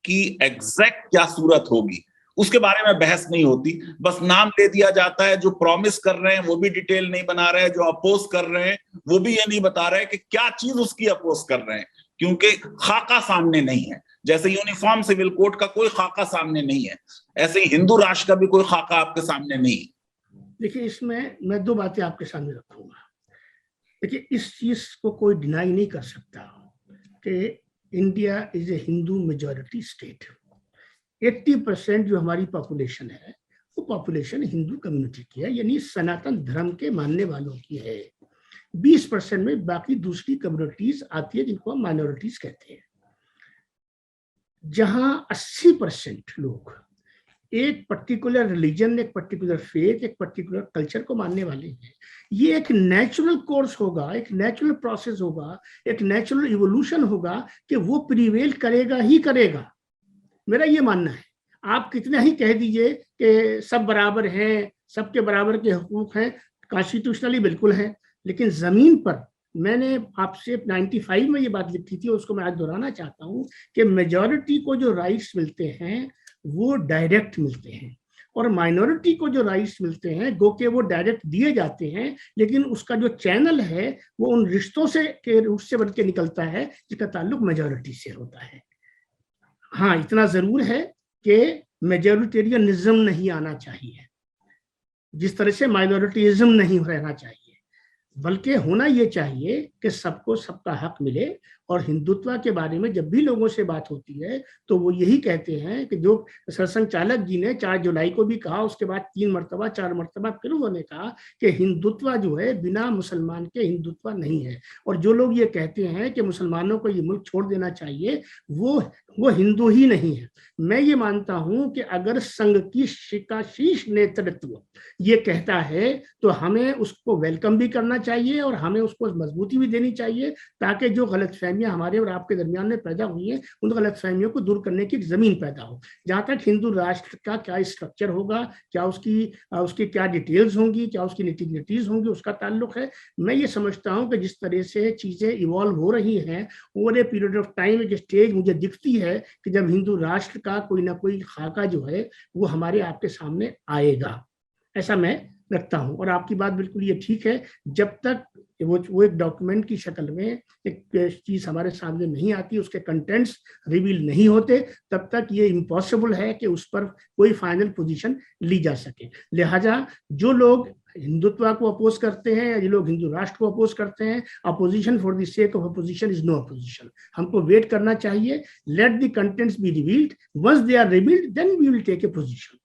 की एग्जैक्ट क्या सूरत होगी उसके बारे में बहस नहीं होती, बस नाम ले दिया जाता है। जो प्रॉमिस कर रहे हैं वो भी डिटेल नहीं बना रहे हैं, जो अपोज कर रहे हैं वो भी ये नहीं बता रहे कि क्या चीज उसकी अपोज कर रहे हैं, क्योंकि खाका सामने नहीं है। जैसे यूनिफॉर्म सिविल कोड का कोई खाका सामने नहीं है, ऐसे ही हिंदू राष्ट्र का भी कोई खाका आपके सामने नहीं है। देखिए, इसमें मैं दो बातें आपके सामने रखूंगा। देखिए, इस चीज को कोई डिनाई नहीं कर सकता कि India is a Hindu majority state. 80% जो हमारी पॉपुलेशन है वो पॉपुलेशन हिंदू कम्युनिटी की है, यानी सनातन धर्म के मानने वालों की है। 20% में बाकी दूसरी कम्युनिटीज आती है जिनको हम माइनॉरिटीज कहते हैं। जहां 80% लोग एक पर्टिकुलर रिलीजन, एक पर्टिकुलर फेथ, एक पर्टिकुलर कल्चर को मानने वाले हैं, ये एक नेचुरल कोर्स होगा, एक नेचुरल प्रोसेस होगा, एक नेचुरल इवोल्यूशन होगा कि वो प्रिवेल करेगा ही करेगा। मेरा ये मानना है। आप कितना ही कह दीजिए कि सब बराबर हैं, सबके बराबर के हुकूक हैं, कॉन्स्टिट्यूशनली बिल्कुल है, लेकिन जमीन पर मैंने आपसे 95 में ये बात लिखी थी, उसको मैं आज दोहराना चाहता हूँ कि मेजॉरिटी को जो राइट्स मिलते हैं वो डायरेक्ट मिलते हैं, और माइनॉरिटी को जो राइट्स मिलते हैं गो के वो डायरेक्ट दिए जाते हैं, लेकिन उसका जो चैनल है वो उन रिश्तों से के रूट से बन के निकलता है जिसका ताल्लुक मेजॉरिटी से होता है। हाँ, इतना जरूर है कि मेजॉरिटेरियनिज्म नहीं आना चाहिए, जिस तरह से माइनॉरिटीइज्म नहीं रहना चाहिए, बल्कि होना ये चाहिए कि सबको सबका हक मिले। और हिंदुत्व के बारे में जब भी लोगों से बात होती है तो वो यही कहते हैं कि जो सरसंघ चालक जी ने 4 जुलाई को भी कहा, उसके बाद 3 मरतबा 4 मरतबा फिर उन्होंने कहा कि हिंदुत्व जो है बिना मुसलमान के हिंदुत्व नहीं है। और जो लोग ये कहते हैं कि मुसलमानों को ये मुल्क छोड़ देना चाहिए, वो हिंदू ही नहीं है। मैं ये मानता हूं कि अगर संघ की शीर्ष नेतृत्व ये कहता है तो हमें उसको वेलकम भी करना चाहिए और हमें उसको मजबूती भी देनी चाहिए, ताकि जो गलतफहमियां हमारे और आपके दरमियान में पैदा हुई हैं उन गलतफहमियों को दूर करने की जमीन पैदा हो। जहां तक हिंदू राष्ट्र का क्या स्ट्रक्चर होगा, क्या उसकी क्या डिटेल्स होंगी, क्या उसकी निटिग्रिटीज होंगी, उसका ताल्लुक है। मैं ये समझता हूं कि जिस तरह से चीजें इवॉल्व हो रही हैं, over a period of time एक स्टेज मुझे दिखती है कि जब हिंदू राष्ट्र का कोई ना कोई खाका जो है वो हमारे आपके सामने आएगा, ऐसा मैं रखता हूं। और आपकी बात बिल्कुल ये ठीक है, जब तक वो एक डॉक्यूमेंट की शक्ल में एक चीज हमारे सामने नहीं आती, उसके कंटेंट्स रिवील नहीं होते, तब तक ये इम्पॉसिबल है कि उस पर कोई फाइनल पोजीशन ली जा सके। लिहाजा जो लोग हिंदुत्व को अपोज करते हैं या जो लोग हिंदू राष्ट्र को अपोज करते हैं, opposition for the sake of opposition is no opposition. हमको वेट करना चाहिए, let the contents be revealed, once they are revealed then we will take a position.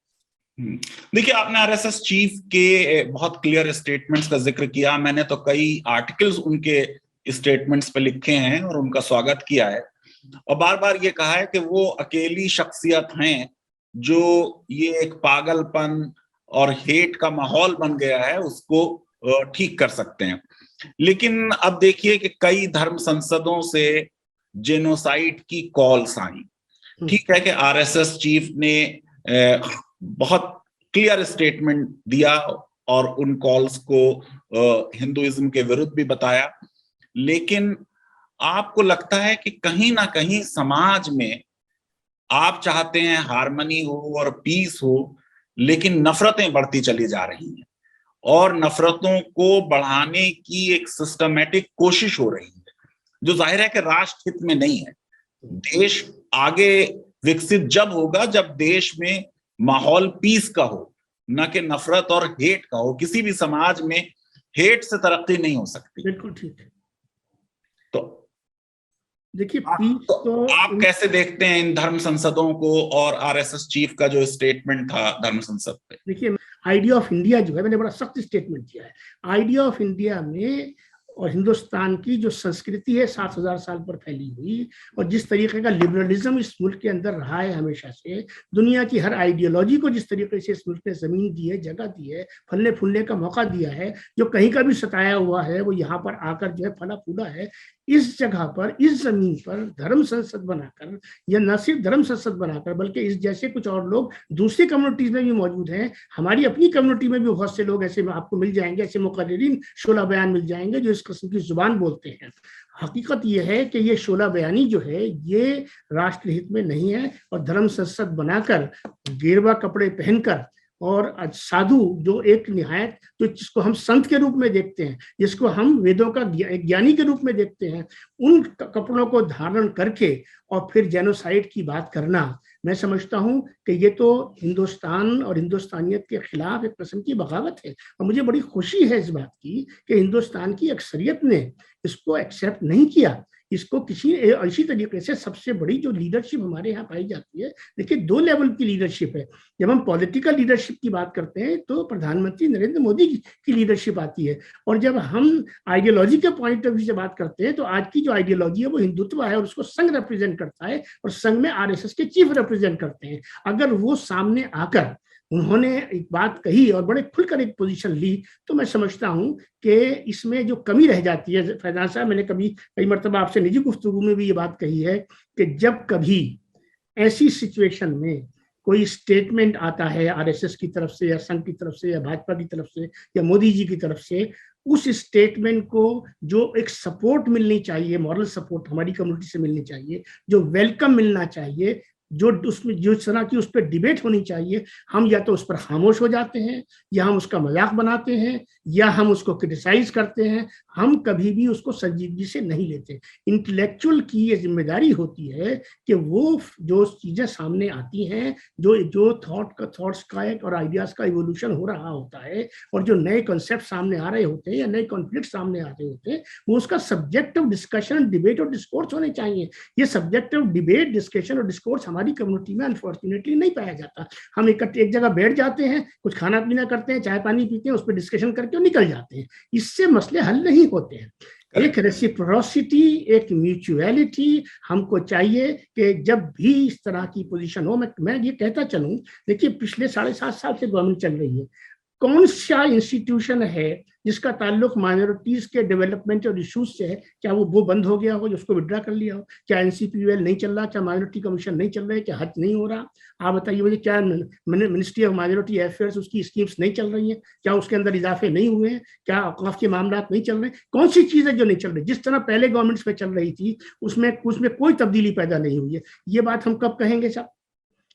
देखिए, आपने आरएसएस चीफ के बहुत क्लियर स्टेटमेंट्स का जिक्र किया। मैंने तो कई आर्टिकल्स उनके स्टेटमेंट्स पे लिखे हैं और उनका स्वागत किया है, और बार बार ये कहा है कि वो अकेली शख्सियत हैं जो ये एक पागलपन और हेट का माहौल बन गया है उसको ठीक कर सकते हैं। लेकिन अब देखिए कि कई धर्म संसदों से जेनोसाइड की कॉल्स आई। ठीक है कि आरएसएस चीफ ने बहुत क्लियर स्टेटमेंट दिया और उन कॉल्स को हिंदुइज्म के विरुद्ध भी बताया, लेकिन आपको लगता है कि कहीं ना कहीं समाज में आप चाहते हैं हार्मनी हो और पीस हो, लेकिन नफरतें बढ़ती चली जा रही हैं और नफरतों को बढ़ाने की एक सिस्टमेटिक कोशिश हो रही है, जो जाहिर है कि राष्ट्र हित में नहीं है। देश आगे विकसित जब होगा जब देश में माहौल पीस का हो, न कि नफरत और हेट का हो। किसी भी समाज में हेट से तरक्की नहीं हो सकती। बिल्कुल ठीक है। तो देखिए पीस तो आप कैसे देखते हैं इन धर्म संसदों को और आरएसएस चीफ का जो स्टेटमेंट था धर्म संसद पे? देखिए आइडिया ऑफ इंडिया जो है, मैंने बड़ा सख्त स्टेटमेंट किया है। आइडिया ऑफ इंडिया में और हिंदुस्तान की जो संस्कृति है 7,000 साल पर फैली हुई, और जिस तरीके का लिबरलिज्म इस मुल्क के अंदर रहा है हमेशा से, दुनिया की हर आइडियोलॉजी को जिस तरीके से इस मुल्क ने जमीन दी है, जगह दी है, फलने फूलने का मौका दिया है, जो कहीं का भी सताया हुआ है वो यहाँ पर आकर जो है फला फूला है। इस जगह पर, इस जमीन पर धर्म संसद बनाकर, या न सिर्फ धर्म संसद बनाकर बल्कि इस जैसे कुछ और लोग दूसरी कम्युनिटीज में भी मौजूद हैं। हमारी अपनी कम्युनिटी में भी बहुत से लोग ऐसे आपको मिल जाएंगे, ऐसे मुकर्रिरीन शोला बयान मिल जाएंगे जो इस किस्म की जुबान बोलते हैं। हकीकत यह है कि ये शोला बयानी जो है ये राष्ट्रहित में नहीं है, और धर्म संसद बनाकर गेरुआ कपड़े पहनकर और साधु जो एक निहायत, तो जिसको हम संत के रूप में देखते हैं, जिसको हम वेदों का ज्ञानी के रूप में देखते हैं, उन कपड़ों को धारण करके और फिर जेनोसाइड की बात करना, मैं समझता हूं कि ये तो हिंदुस्तान और हिंदुस्तानियत के खिलाफ एक किस्म की बगावत है। और मुझे बड़ी खुशी है इस बात की कि हिंदुस्तान की अक्सरियत ने इसको एक्सेप्ट नहीं किया। इसको किसी इसी तरीके से सबसे बड़ी जो लीडरशिप हमारे यहाँ पाई जाती है, देखिए 2 लेवल की लीडरशिप है। जब हम पॉलिटिकल लीडरशिप की बात करते हैं तो प्रधानमंत्री नरेंद्र मोदी की लीडरशिप आती है, और जब हम आइडियोलॉजी के पॉइंट ऑफ व्यू से बात करते हैं तो आज की जो आइडियोलॉजी है वो हिंदुत्व है, और उसको संघ रिप्रेजेंट करता है, और संघ में आरएसएस के चीफ रिप्रेजेंट करते हैं। अगर वो सामने आकर उन्होंने एक बात कही और बड़े खुलकर एक पोजीशन ली, तो मैं समझता हूं कि इसमें जो कमी रह जाती है, फैजान साहब मैंने कई मरतबा आपसे निजी गुफ्तगू में भी ये बात कही है कि जब कभी ऐसी सिचुएशन में कोई स्टेटमेंट आता है आरएसएस की तरफ से या संघ की तरफ से या भाजपा की तरफ से या मोदी जी की तरफ से, उस स्टेटमेंट को जो एक सपोर्ट मिलनी चाहिए, मॉरल सपोर्ट हमारी कम्युनिटी से मिलनी चाहिए, जो वेलकम मिलना चाहिए, जो उसमें जो तरह की उस पर डिबेट होनी चाहिए, हम या तो उस पर खामोश हो जाते हैं, या हम उसका मजाक बनाते हैं, या हम उसको क्रिटिसाइज करते हैं। हम कभी भी उसको संजीदगी से नहीं लेते। इंटेलेक्चुअल की ये जिम्मेदारी होती है कि वो जो चीजें सामने आती हैं, जो थॉट्स का एक और आइडियाज का इवोल्यूशन हो रहा होता है, और जो नए कॉन्सेप्ट सामने आ रहे होते हैं या नए कॉन्फ्लिक्ट सामने आ रहे होते हैं, वो उसका सब्जेक्ट ऑफ डिस्कशन, डिबेट और डिस्कोर्स होने चाहिए। ये सब्जेक्ट ऑफ डिबेट, डिस्कशन और डिस्कोर्स हमारी कम्युनिटी में अनफॉर्चुनेटली नहीं पाया जाता। हम एक जगह बैठ जाते हैं, कुछ खाना पीना करते हैं, चाय पानी पीते हैं, उस पर डिस्कशन करके और निकल जाते हैं। इससे मसले हल नहीं होते हैं। एक रेसिप्रोसिटी, एक म्यूचुअलिटी हमको चाहिए कि जब भी इस तरह की पोजीशन हो, मैं ये कहता चलूं, देखिए पिछले 7.5 साल से गवर्नमेंट चल रही है। कौन सा इंस्टीट्यूशन है जिसका ताल्लुक माइनॉरिटीज के डेवलपमेंट और इश्यूज से है? क्या वो बंद हो गया हो, उसको विड्रा कर लिया हो? क्या एनसीपीयूएल नहीं चल रहा? क्या माइनॉरिटी कमीशन नहीं चल रहा है? क्या हज नहीं हो रहा? आप बताइए मुझे, क्या मिनिस्ट्री ऑफ माइनॉरिटी अफेयर्स उसकी स्कीम्स नहीं चल रही हैं? क्या उसके अंदर इजाफे नहीं हुए हैं? क्या औकाफ के मामला नहीं चल रहे? कौन सी चीजें जो नहीं चल रही? जिस तरह पहले गवर्नमेंट्स में चल रही थी उसमें कोई तब्दीली पैदा नहीं हुई है। ये बात हम कब कहेंगे साहब?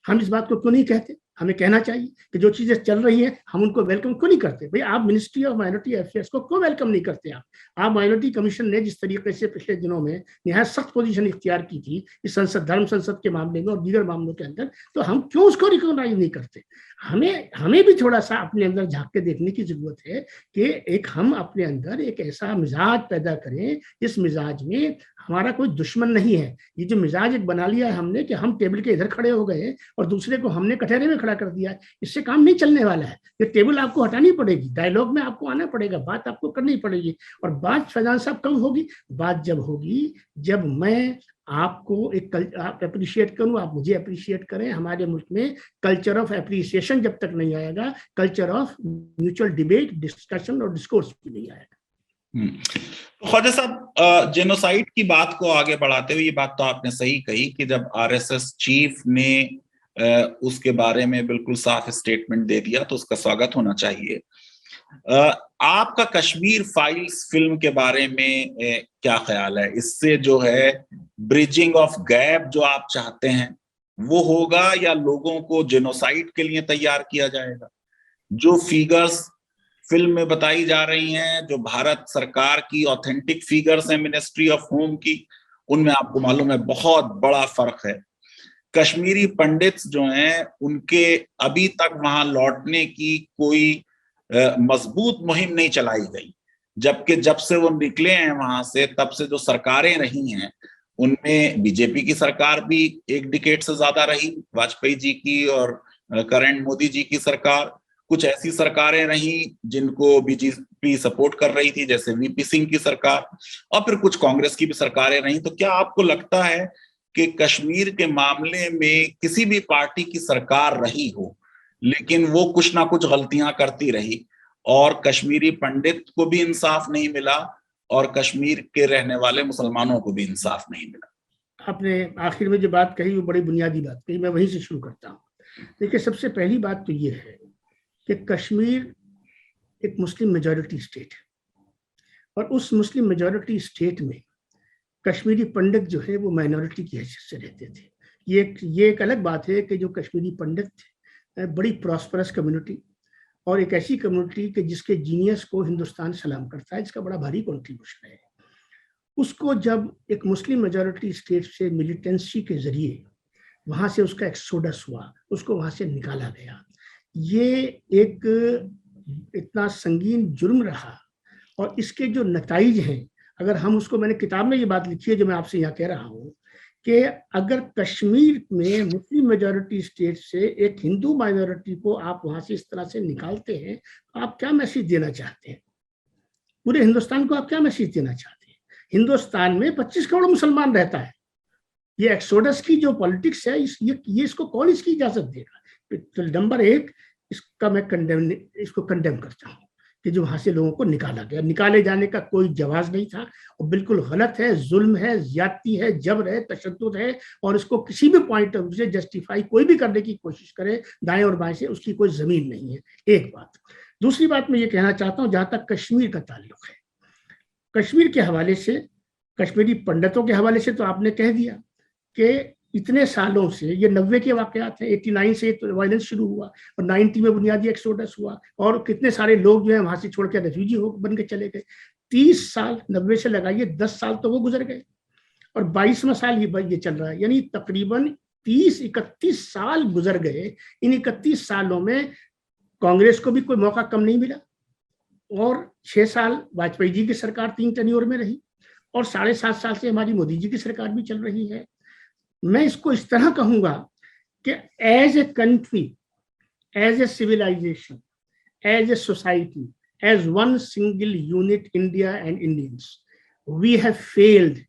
हम इस बात को क्यों नहीं कहते? हमें कहना चाहिए कि जो चीजें चल रही हैं हम उनको वेलकम क्यों नहीं करते? भाई आप मिनिस्ट्री ऑफ माइनॉरिटी अफेयर्स को क्यों वेलकम नहीं करते? आप माइनॉरिटी कमीशन ने जिस तरीके से पिछले दिनों में निहायत सख्त पोजीशन इख्तियार की थी इस संसद, धर्म संसद के मामले में और दीगर मामलों के अंदर, तो हम क्यों उसको रिकॉग्नाइज नहीं करते? हमें भी थोड़ा सा अपने अंदर झांक के देखने की जरूरत है कि हम अपने अंदर एक ऐसा मिजाज पैदा करें जिस मिजाज में हमारा कोई दुश्मन नहीं है। ये जो मिजाज एक बना लिया है हमने कि हम टेबल के इधर खड़े हो गए और दूसरे को हमने कटहरे में खड़ा कर दिया है, इससे काम नहीं चलने वाला है। ये टेबल आपको हटानी पड़ेगी, डायलॉग में आपको आना पड़ेगा, बात आपको करनी पड़ेगी। और बात फैजान साहब कब होगी? बात जब होगी जब मैं आपको आप अप्रिशिएट करूं, आप मुझे अप्रिशिएट करें। हमारे मुल्क में कल्चर ऑफ अप्रिसिएशन जब तक नहीं आएगा, culture of mutual debate, discussion और डिस्कोर्स भी नहीं आएगा। ख्वाजा साहब, जेनोसाइड की बात को आगे बढ़ाते हुए ये बात तो आपने सही कही कि जब आरएसएस चीफ ने उसके बारे में बिल्कुल साफ स्टेटमेंट दे दिया तो उसका स्वागत होना चाहिए। आपका कश्मीर फाइल्स फिल्म के बारे में क्या ख्याल है? इससे जो है ब्रिजिंग ऑफ गैप जो आप चाहते हैं वो होगा या लोगों को जेनोसाइड के लिए तैयार किया जाएगा? जो फिगर्स फिल्म में बताई जा रही हैं, जो भारत सरकार की ऑथेंटिक फिगर्स हैं मिनिस्ट्री ऑफ होम की, उनमें आपको मालूम है बहुत बड़ा फर्क है। कश्मीरी पंडित्स जो हैं उनके अभी तक वहां लौटने की कोई मजबूत मुहिम नहीं चलाई गई, जबकि जब से वो निकले हैं वहां से तब से जो सरकारें रही हैं उनमें बीजेपी की सरकार भी एक डिकेड से ज्यादा रही, वाजपेयी जी की और करंट मोदी जी की सरकार। कुछ ऐसी सरकारें रही जिनको बीजेपी सपोर्ट कर रही थी जैसे वीपी सिंह की सरकार, और फिर कुछ कांग्रेस की भी सरकारें रही। तो क्या आपको लगता है कि कश्मीर के मामले में किसी भी पार्टी की सरकार रही हो लेकिन वो कुछ ना कुछ गलतियां करती रही और कश्मीरी पंडित को भी इंसाफ नहीं मिला और कश्मीर के रहने वाले मुसलमानों को भी इंसाफ नहीं मिला? आपने आखिर में जो बात कही वो बड़ी बुनियादी बात कही, मैं वहीं से शुरू करता हूँ। देखिए, सबसे पहली बात तो ये है कि कश्मीर एक मुस्लिम मेजॉरिटी स्टेट है और उस मुस्लिम मेजॉरिटी स्टेट में कश्मीरी पंडित जो है वो माइनॉरिटी की हैसियत से रहते थे। ये एक अलग बात है कि जो कश्मीरी पंडित थे बड़ी प्रॉस्परस कम्युनिटी और एक ऐसी कम्युनिटी कि जिसके जीनियस को हिंदुस्तान सलाम करता है, जिसका बड़ा भारी कंट्रीब्यूशन है, उसको जब एक मुस्लिम मेजॉरिटी स्टेट से मिलिटेंसी के जरिए वहां से उसका एक्सोडस हुआ, उसको वहां से निकाला गया, ये एक इतना संगीन जुर्म रहा और इसके जो नताइज हैं, अगर हम उसको, मैंने किताब में ये बात लिखी है जो मैं आपसे यहाँ कह रहा हूँ कि अगर कश्मीर में मुस्लिम मेजॉरिटी स्टेट से एक हिंदू माइनॉरिटी को आप वहां से इस तरह से निकालते हैं तो आप क्या मैसेज देना चाहते हैं? पूरे हिंदुस्तान को आप क्या मैसेज देना चाहते हैं? हिंदुस्तान में 25 करोड़ मुसलमान रहता है। ये एक्सोडस की जो पॉलिटिक्स है ये इसको कौन इसकी इजाजत देगा? तो नंबर एक, इसका मैं इसको कंडेम करता हूँ कि जो वहां से लोगों को निकाला गया, निकाले जाने का कोई जवाब नहीं था और बिल्कुल गलत है, जुल्म है, ज्यादती है, जबर है, तशद्दुद है और इसको किसी भी पॉइंट ऑफ व्यू से जस्टिफाई कोई भी करने की कोशिश करे दाएं और बाएं से, उसकी कोई जमीन नहीं है। एक बात। दूसरी बात मैं ये कहना चाहता हूँ, जहां तक कश्मीर का ताल्लुक है, कश्मीर के हवाले से, कश्मीरी पंडितों के हवाले से तो आपने कह दिया कि इतने सालों से, ये 90 के वाकयात हैं, 89 से तो वायलेंस शुरू हुआ और 90 में बुनियादी एक्सोडस हुआ और कितने सारे लोग जो है वहां से छोड़ के रेफ्यूजी हो बन के चले गए। 30 साल, 90 से लगाइए 10 साल तो वो गुजर गए और 22वां साल ये चल रहा है, यानी तकरीबन 30-31 साल गुजर गए। इन 31 सालों में कांग्रेस को भी कोई मौका कम नहीं मिला और 6 साल वाजपेयी जी की सरकार 3 टेन्योर में रही और 7.5 साल से हमारी मोदी जी की सरकार भी चल रही है। मैं इसको इस तरह कहूंगा कि as a country, as a civilization, as a society, as one single unit, India and Indians, we have failed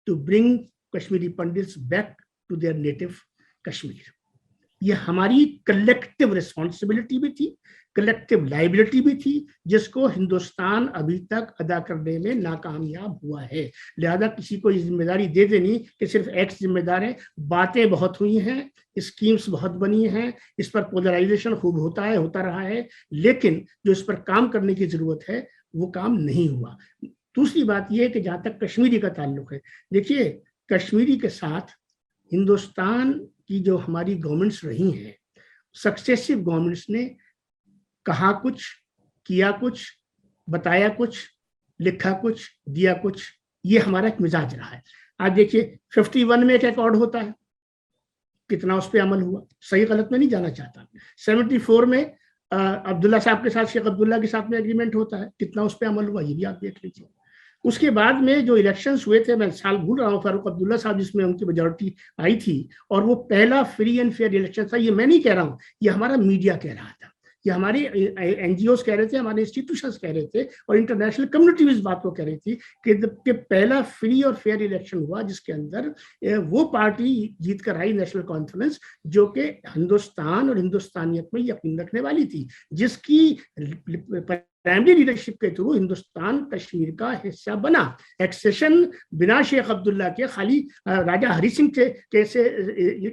to bring Kashmiri pandits back to their native Kashmir. ये हमारी कलेक्टिव रिस्पॉन्सिबिलिटी भी थी, कलेक्टिव लाइबिलिटी भी थी, जिसको हिंदुस्तान अभी तक अदा करने में नाकामयाब हुआ है। लिहाजा किसी को ये जिम्मेदारी दे देनी कि सिर्फ एक्स जिम्मेदार है। बातें बहुत हुई हैं, स्कीम्स बहुत बनी हैं, इस पर पोलराइजेशन खूब होता है, होता रहा है, लेकिन जो इस पर काम करने की जरूरत है वो काम नहीं हुआ। दूसरी बात यह है कि जहां तक कश्मीरी का ताल्लुक है, देखिए कश्मीरी के साथ हिंदुस्तान की जो हमारी गवर्नमेंट्स रही हैं, सक्सेसिव गवर्नमेंट्स ने कहा कुछ, किया कुछ, बताया कुछ, लिखा कुछ, दिया कुछ, ये हमारा एक मिजाज रहा है। आज देखिए 51 में एक अकॉर्ड होता है, कितना उस पर अमल हुआ, सही गलत में नहीं जाना चाहता। 74 में अब्दुल्ला साहब के साथ, शेख अब्दुल्ला के साथ में एग्रीमेंट होता है, कितना उस पर अमल हुआ ये भी आप देख लीजिए। उसके बाद में जो इलेक्शंस हुए थे, मैं साल भूल रहा हूँ, फारूक अब्दुल्ला साहब जिसमें उनकी मेजॉरिटी आई थी और वो पहला फ्री एंड फेयर इलेक्शन था। ये मैं नहीं कह रहा हूँ, ये हमारा मीडिया कह रहा था, ये हमारे एनजीओस कह रहे थे, हमारे इंस्टीट्यूशंस कह रहे थे और इंटरनेशनल कम्युनिटी भी इस बात को कह रही थी कि पहला फ्री और फेयर इलेक्शन हुआ जिसके अंदर वो पार्टी जीत कर आई, नेशनल कॉन्फ्रेंस, जो कि हिंदुस्तान और हिंदुस्तानियत में यकीन रखने वाली थी, जिसकी प्राइमरी लीडरशिप के थ्रू हिंदुस्तान कश्मीर का हिस्सा बना। एक्सेशन बिना शेख अब्दुल्ला के खाली राजा हरि सिंह के से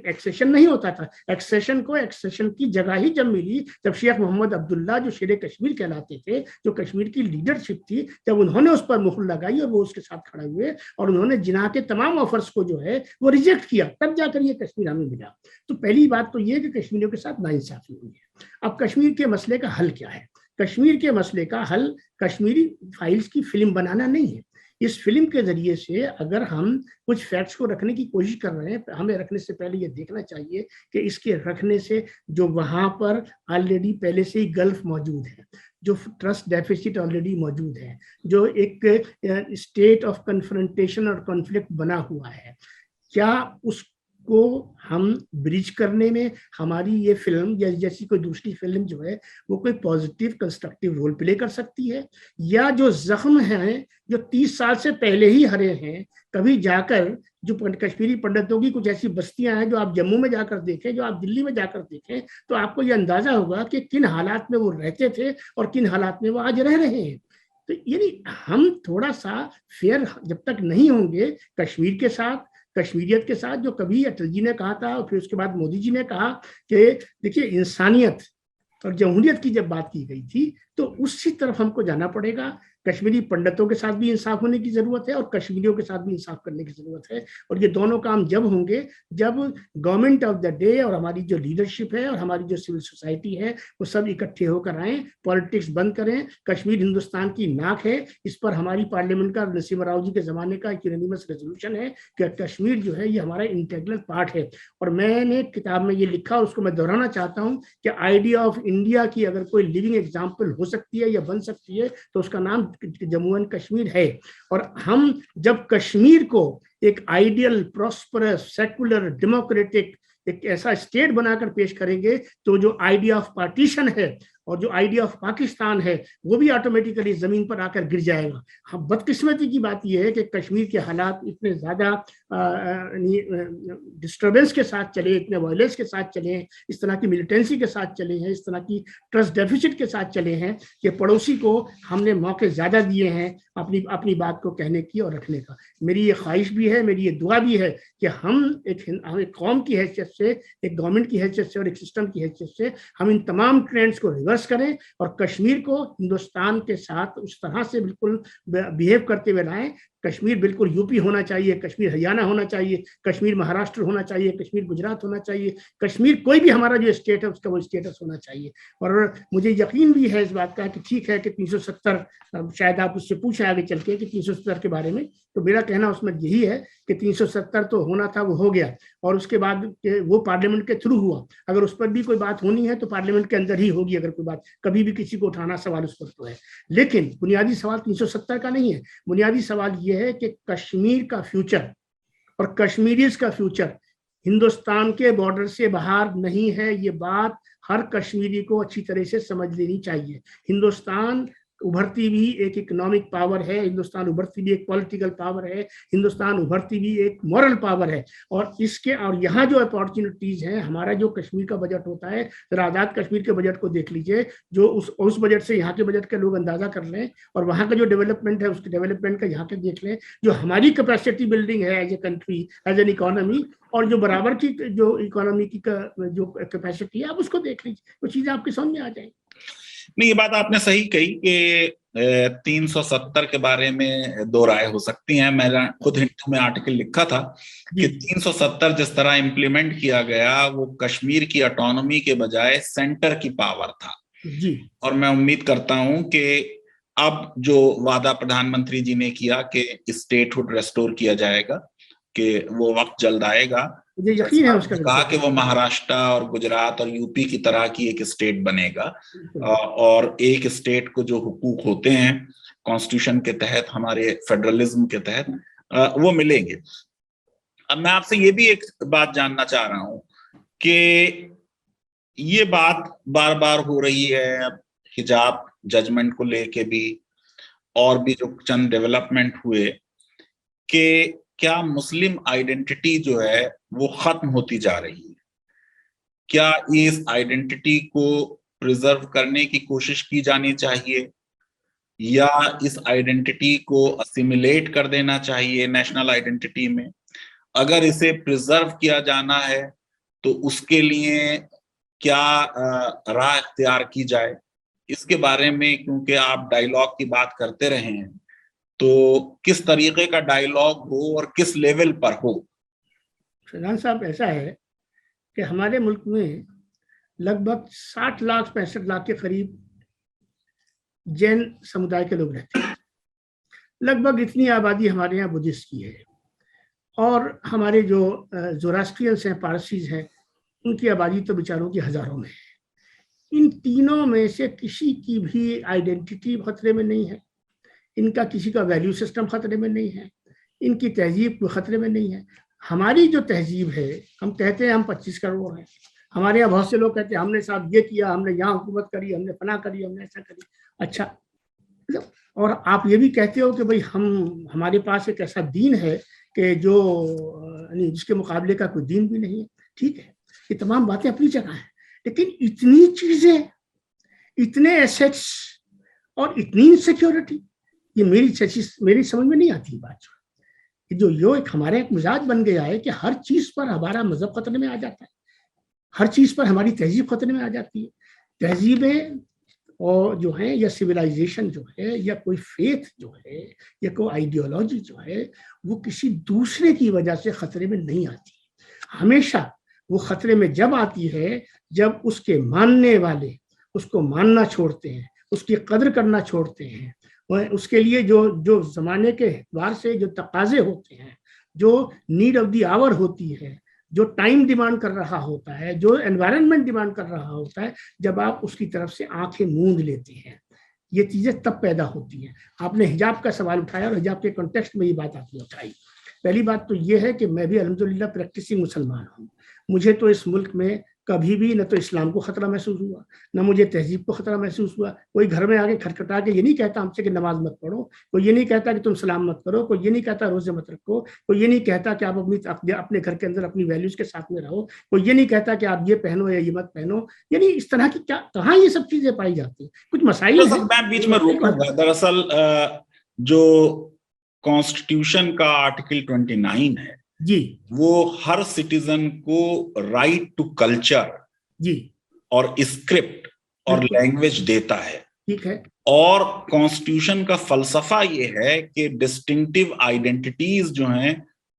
एक्सेशन नहीं होता था। एक्सेशन को एक्सेशन की जगह ही जब मिली जब शेख मोहम्मद अब्दुल्ला जो शेर कश्मीर कहलाते थे, जो कश्मीर की लीडरशिप थी, जब उन्होंने उस पर मुहर लगाई और वो उसके साथ खड़े हुए और उन्होंने जिन्ना के तमाम ऑफर्स को जो है वो रिजेक्ट किया, तब जाकर ये कश्मीर हमें मिला। तो पहली बात तो ये कि कश्मीरियों के साथ नाइंसाफी हुई है। अब कश्मीर के मसले का हल क्या है? कश्मीर के मसले का हल कश्मीरी फाइल्स की फिल्म बनाना नहीं है। इस फिल्म के जरिए से अगर हम कुछ फैक्ट्स को रखने की कोशिश कर रहे हैं, हमें रखने से पहले ये देखना चाहिए कि इसके रखने से जो वहां पर ऑलरेडी पहले से ही गल्फ मौजूद है, जो ट्रस्ट डेफिसिट ऑलरेडी मौजूद है, जो एक स्टेट ऑफ कन्फ्रंटेशन और कॉन्फ्लिक्ट बना हुआ है, क्या उसको हम ब्रिज करने में हमारी ये फिल्म या जैसी कोई दूसरी फिल्म जो है वो कोई पॉजिटिव कंस्ट्रक्टिव रोल प्ले कर सकती है? या जो जख्म हैं जो 30 साल से पहले ही हरे हैं, कभी जाकर जो कश्मीरी पंडितों की कुछ ऐसी बस्तियां हैं जो आप जम्मू में जाकर देखें, जो आप दिल्ली में जाकर देखें, तो आपको ये अंदाजा होगा कि किन हालात में वो रहते थे और किन हालात में वो आज रह रहे हैं। तो यानी हम थोड़ा सा फेयर जब तक नहीं होंगे कश्मीर के साथ, कश्मीरियत के साथ, जो कभी अटल जी ने कहा था और फिर उसके बाद मोदी जी ने कहा कि देखिए इंसानियत और जमहूरियत की जब बात की गई थी तो उसी तरफ हमको जाना पड़ेगा। कश्मीरी पंडितों के साथ भी इंसाफ होने की जरूरत है और कश्मीरियों के साथ भी इंसाफ करने की जरूरत है। और ये दोनों काम जब होंगे जब गवर्नमेंट ऑफ द डे और हमारी जो लीडरशिप है और हमारी जो सिविल सोसाइटी है वो सब इकट्ठे होकर आए, पॉलिटिक्स बंद करें। कश्मीर हिंदुस्तान की नाक है, इस पर हमारी पार्लियामेंट का नरसिम्हा राव जी के जमाने का एक यूनानिमस रेजोल्यूशन है कि कश्मीर जो है ये हमारा इंटीग्रल पार्ट है। और मैंने किताब में ये लिखा, उसको मैं दोहराना चाहता हूँ कि आइडिया ऑफ इंडिया की अगर कोई लिविंग एग्जाम्पल हो सकती है या बन सकती है तो उसका नाम जम्मू एंड कश्मीर है। और हम जब कश्मीर को एक आइडियल, प्रॉस्परस, सेकुलर, डेमोक्रेटिक एक ऐसा स्टेट बनाकर पेश करेंगे तो जो आइडिया ऑफ पार्टीशन है और जो आइडिया ऑफ पाकिस्तान है वो भी ऑटोमेटिकली जमीन पर आकर गिर जाएगा। हाँ, बदकिस्मती की बात यह है कि कश्मीर के हालात इतने ज्यादा डिस्टर्बेंस के साथ चले, इतने वायलेंस के साथ चले हैं, इस तरह की मिलिटेंसी के साथ चले हैं, इस तरह की ट्रस्ट डेफिसिट के साथ चले हैं कि पड़ोसी को हमने मौके ज्यादा दिए हैं अपनी बात को कहने की और रखने का। मेरी ये ख्वाहिश भी है, मेरी ये दुआ भी है कि हम एक कौम की हैसियत से, एक गवर्नमेंट की हैसियत से और एक सिस्टम की हैसियत से हम इन तमाम ट्रेंड्स को रिवर्स करें और कश्मीर को हिंदुस्तान के साथ उस तरह से बिल्कुल बिहेव करते हुए लाएं। कश्मीर बिल्कुल यूपी होना चाहिए, कश्मीर हरियाणा होना चाहिए, कश्मीर महाराष्ट्र होना चाहिए, कश्मीर गुजरात होना चाहिए, कश्मीर कोई भी हमारा जो स्टेट है उसका वो स्टेटस होना चाहिए। और मुझे यकीन भी है इस बात का कि ठीक है कि 370, शायद आप उससे पूछें आगे चल के कि 370 के बारे में, तो मेरा कहना उसमें यही है कि 370 तो होना था, वो हो गया और उसके बाद वो पार्लियामेंट के थ्रू हुआ। अगर उस पर भी कोई बात होनी है तो पार्लियामेंट के अंदर ही होगी, अगर कोई बात कभी भी किसी को उठाना सवाल उस पर तो है। लेकिन बुनियादी सवाल 370 का नहीं है, बुनियादी सवाल ये है कि कश्मीर का फ्यूचर और कश्मीरीज का फ्यूचर हिंदुस्तान के बॉर्डर से बाहर नहीं है। ये बात हर कश्मीरी को अच्छी तरह से समझ लेनी चाहिए। हिंदुस्तान उभरती भी एक इकोनॉमिक पावर है, हिंदुस्तान उभरती भी एक पॉलिटिकल पावर है, हिंदुस्तान उभरती भी एक मॉरल पावर है। और इसके और यहाँ जो अपॉर्चुनिटीज हैं, हमारा जो कश्मीर का बजट होता है, जरा आज़ाद कश्मीर के बजट को देख लीजिए, जो उस बजट से यहाँ के बजट के लोग अंदाजा कर लें और वहाँ का जो डेवलपमेंट है उसके डेवलपमेंट का यहाँ के देख लें, जो हमारी कैपेसिटी बिल्डिंग है as a country, as an economy, और जो बराबर की जो इकोनॉमी की जो कैपेसिटी है आप उसको देख लीजिए, वो चीजें आपके समझ में आ जाएंगी। नहीं, ये बात आपने सही कही कि 370 के बारे में दो राय हो सकती हैं। मैंने खुद हिंदू में आर्टिकल लिखा था कि 370 जिस तरह इम्प्लीमेंट किया गया वो कश्मीर की ऑटोनॉमी के बजाय सेंटर की पावर था जी। और मैं उम्मीद करता हूं कि अब जो वादा प्रधानमंत्री जी ने किया कि स्टेटहुड रेस्टोर किया जाएगा, कि वो वक्त जल्द आएगा, मुझे यकीन है उसका, कहा कि वो महाराष्ट्र और गुजरात और यूपी की तरह की एक स्टेट बनेगा और एक स्टेट को जो हुकूक होते हैं कॉन्स्टिट्यूशन के तहत, हमारे फेडरलिज्म के तहत, वो मिलेंगे। अब मैं आपसे ये भी एक बात जानना चाह रहा हूं कि ये बात बार बार हो रही है हिजाब जजमेंट को लेके भी, और भी जो चंद डेवलपमेंट हुए, कि क्या मुस्लिम आइडेंटिटी जो है वो खत्म होती जा रही है? क्या इस आइडेंटिटी को प्रिजर्व करने की कोशिश की जानी चाहिए? या इस आइडेंटिटी को असिमिलेट कर देना चाहिए नेशनल आइडेंटिटी में? अगर इसे प्रिजर्व किया जाना है तो उसके लिए क्या राह इख्तियार की जाए? इसके बारे में, क्योंकि आप डायलॉग की बात करते रहे हैं, तो किस तरीके का डायलॉग हो और किस लेवल पर हो? प्रधान साहब, ऐसा है कि हमारे मुल्क में लगभग 60 लाख 65 लाख के करीब जैन समुदाय के लोग रहते हैं। लगभग इतनी आबादी हमारे यहाँ बुद्धिस्ट की है, और हमारे जो जोरास्ट्रियंस हैं, पारसीज हैं, उनकी आबादी तो बेचारों की हजारों में है। इन तीनों में से किसी की भी आइडेंटिटी खतरे में नहीं है, इनका किसी का वैल्यू सिस्टम खतरे में नहीं है, इनकी तहजीब खतरे में नहीं है। हमारी जो तहजीब है, हम कहते हैं हम 25 करोड़ हैं, हमारे यहाँ बहुत से लोग कहते हैं हमने साहब ये किया, हमने यहाँ हुकूमत करी, हमने फना करी, हमने ऐसा करी। अच्छा, और आप ये भी कहते हो कि भाई हमारे पास एक ऐसा दीन है कि जो जिसके मुकाबले का कोई दीन भी नहीं है। ठीक है, ये तमाम बातें अपनी जगह हैं, लेकिन इतनी चीजें, इतने एसेट्स और इतनी इनसिक्योरिटी, ये मेरी समझ में नहीं आती बात। जो एक हमारा एक मिजाज बन गया है कि हर चीज पर हमारा मजहब खतरे में आ जाता है, हर चीज पर हमारी तहजीब खतरे में आ जाती है। तहजीबें और जो है, या सिविलाइजेशन जो है, या कोई फेथ जो है, या कोई आइडियोलॉजी जो है, वो किसी दूसरे की वजह से खतरे में नहीं आती। हमेशा वो खतरे में जब आती है जब उसके मानने वाले उसको मानना छोड़ते हैं, उसकी कदर करना छोड़ते हैं, और उसके लिए जो जो जमाने के एतबार से जो तकाजे होते हैं, जो नीड ऑफ द आवर होती है, जो टाइम डिमांड कर रहा होता है, जो एनवायरनमेंट डिमांड कर रहा होता है, जब आप उसकी तरफ से आंखें मूंद लेते हैं, ये चीजें तब पैदा होती हैं। आपने हिजाब का सवाल उठाया और हिजाब के कॉन्टेक्स्ट में ये बात आपने उठाई। पहली बात तो ये है कि मैं भी अल्हम्दुलिल्लाह प्रैक्टिसिंग मुसलमान हूँ। मुझे तो इस मुल्क में कभी भी न तो इस्लाम को खतरा महसूस हुआ, न मुझे तहजीब को खतरा महसूस हुआ। कोई घर में आके खटखटा के ये नहीं कहता हमसे कि नमाज मत पढ़ो, कोई ये नहीं कहता कि तुम सलाम मत करो, कोई ये नहीं कहता रोजे मत रखो, कोई ये नहीं कहता कि आप अपने घर के अंदर अपनी वैल्यूज के साथ में रहो, कोई ये नहीं कहता कि आप ये पहनो या ये मत पहनो। यानी इस तरह की क्या, कहाँ ये सब चीजें पाई जाती है? कुछ मसाइल है। मैं बीच में रोकूंगा। दरअसल जो कॉन्स्टिट्यूशन का आर्टिकल 29 है जी, वो हर सिटीजन को राइट टू कल्चर जी, और स्क्रिप्ट और लैंग्वेज देता है। ठीक है। और कॉन्स्टिट्यूशन का फलसफा ये है कि डिस्टिंक्टिव आइडेंटिटीज जो हैं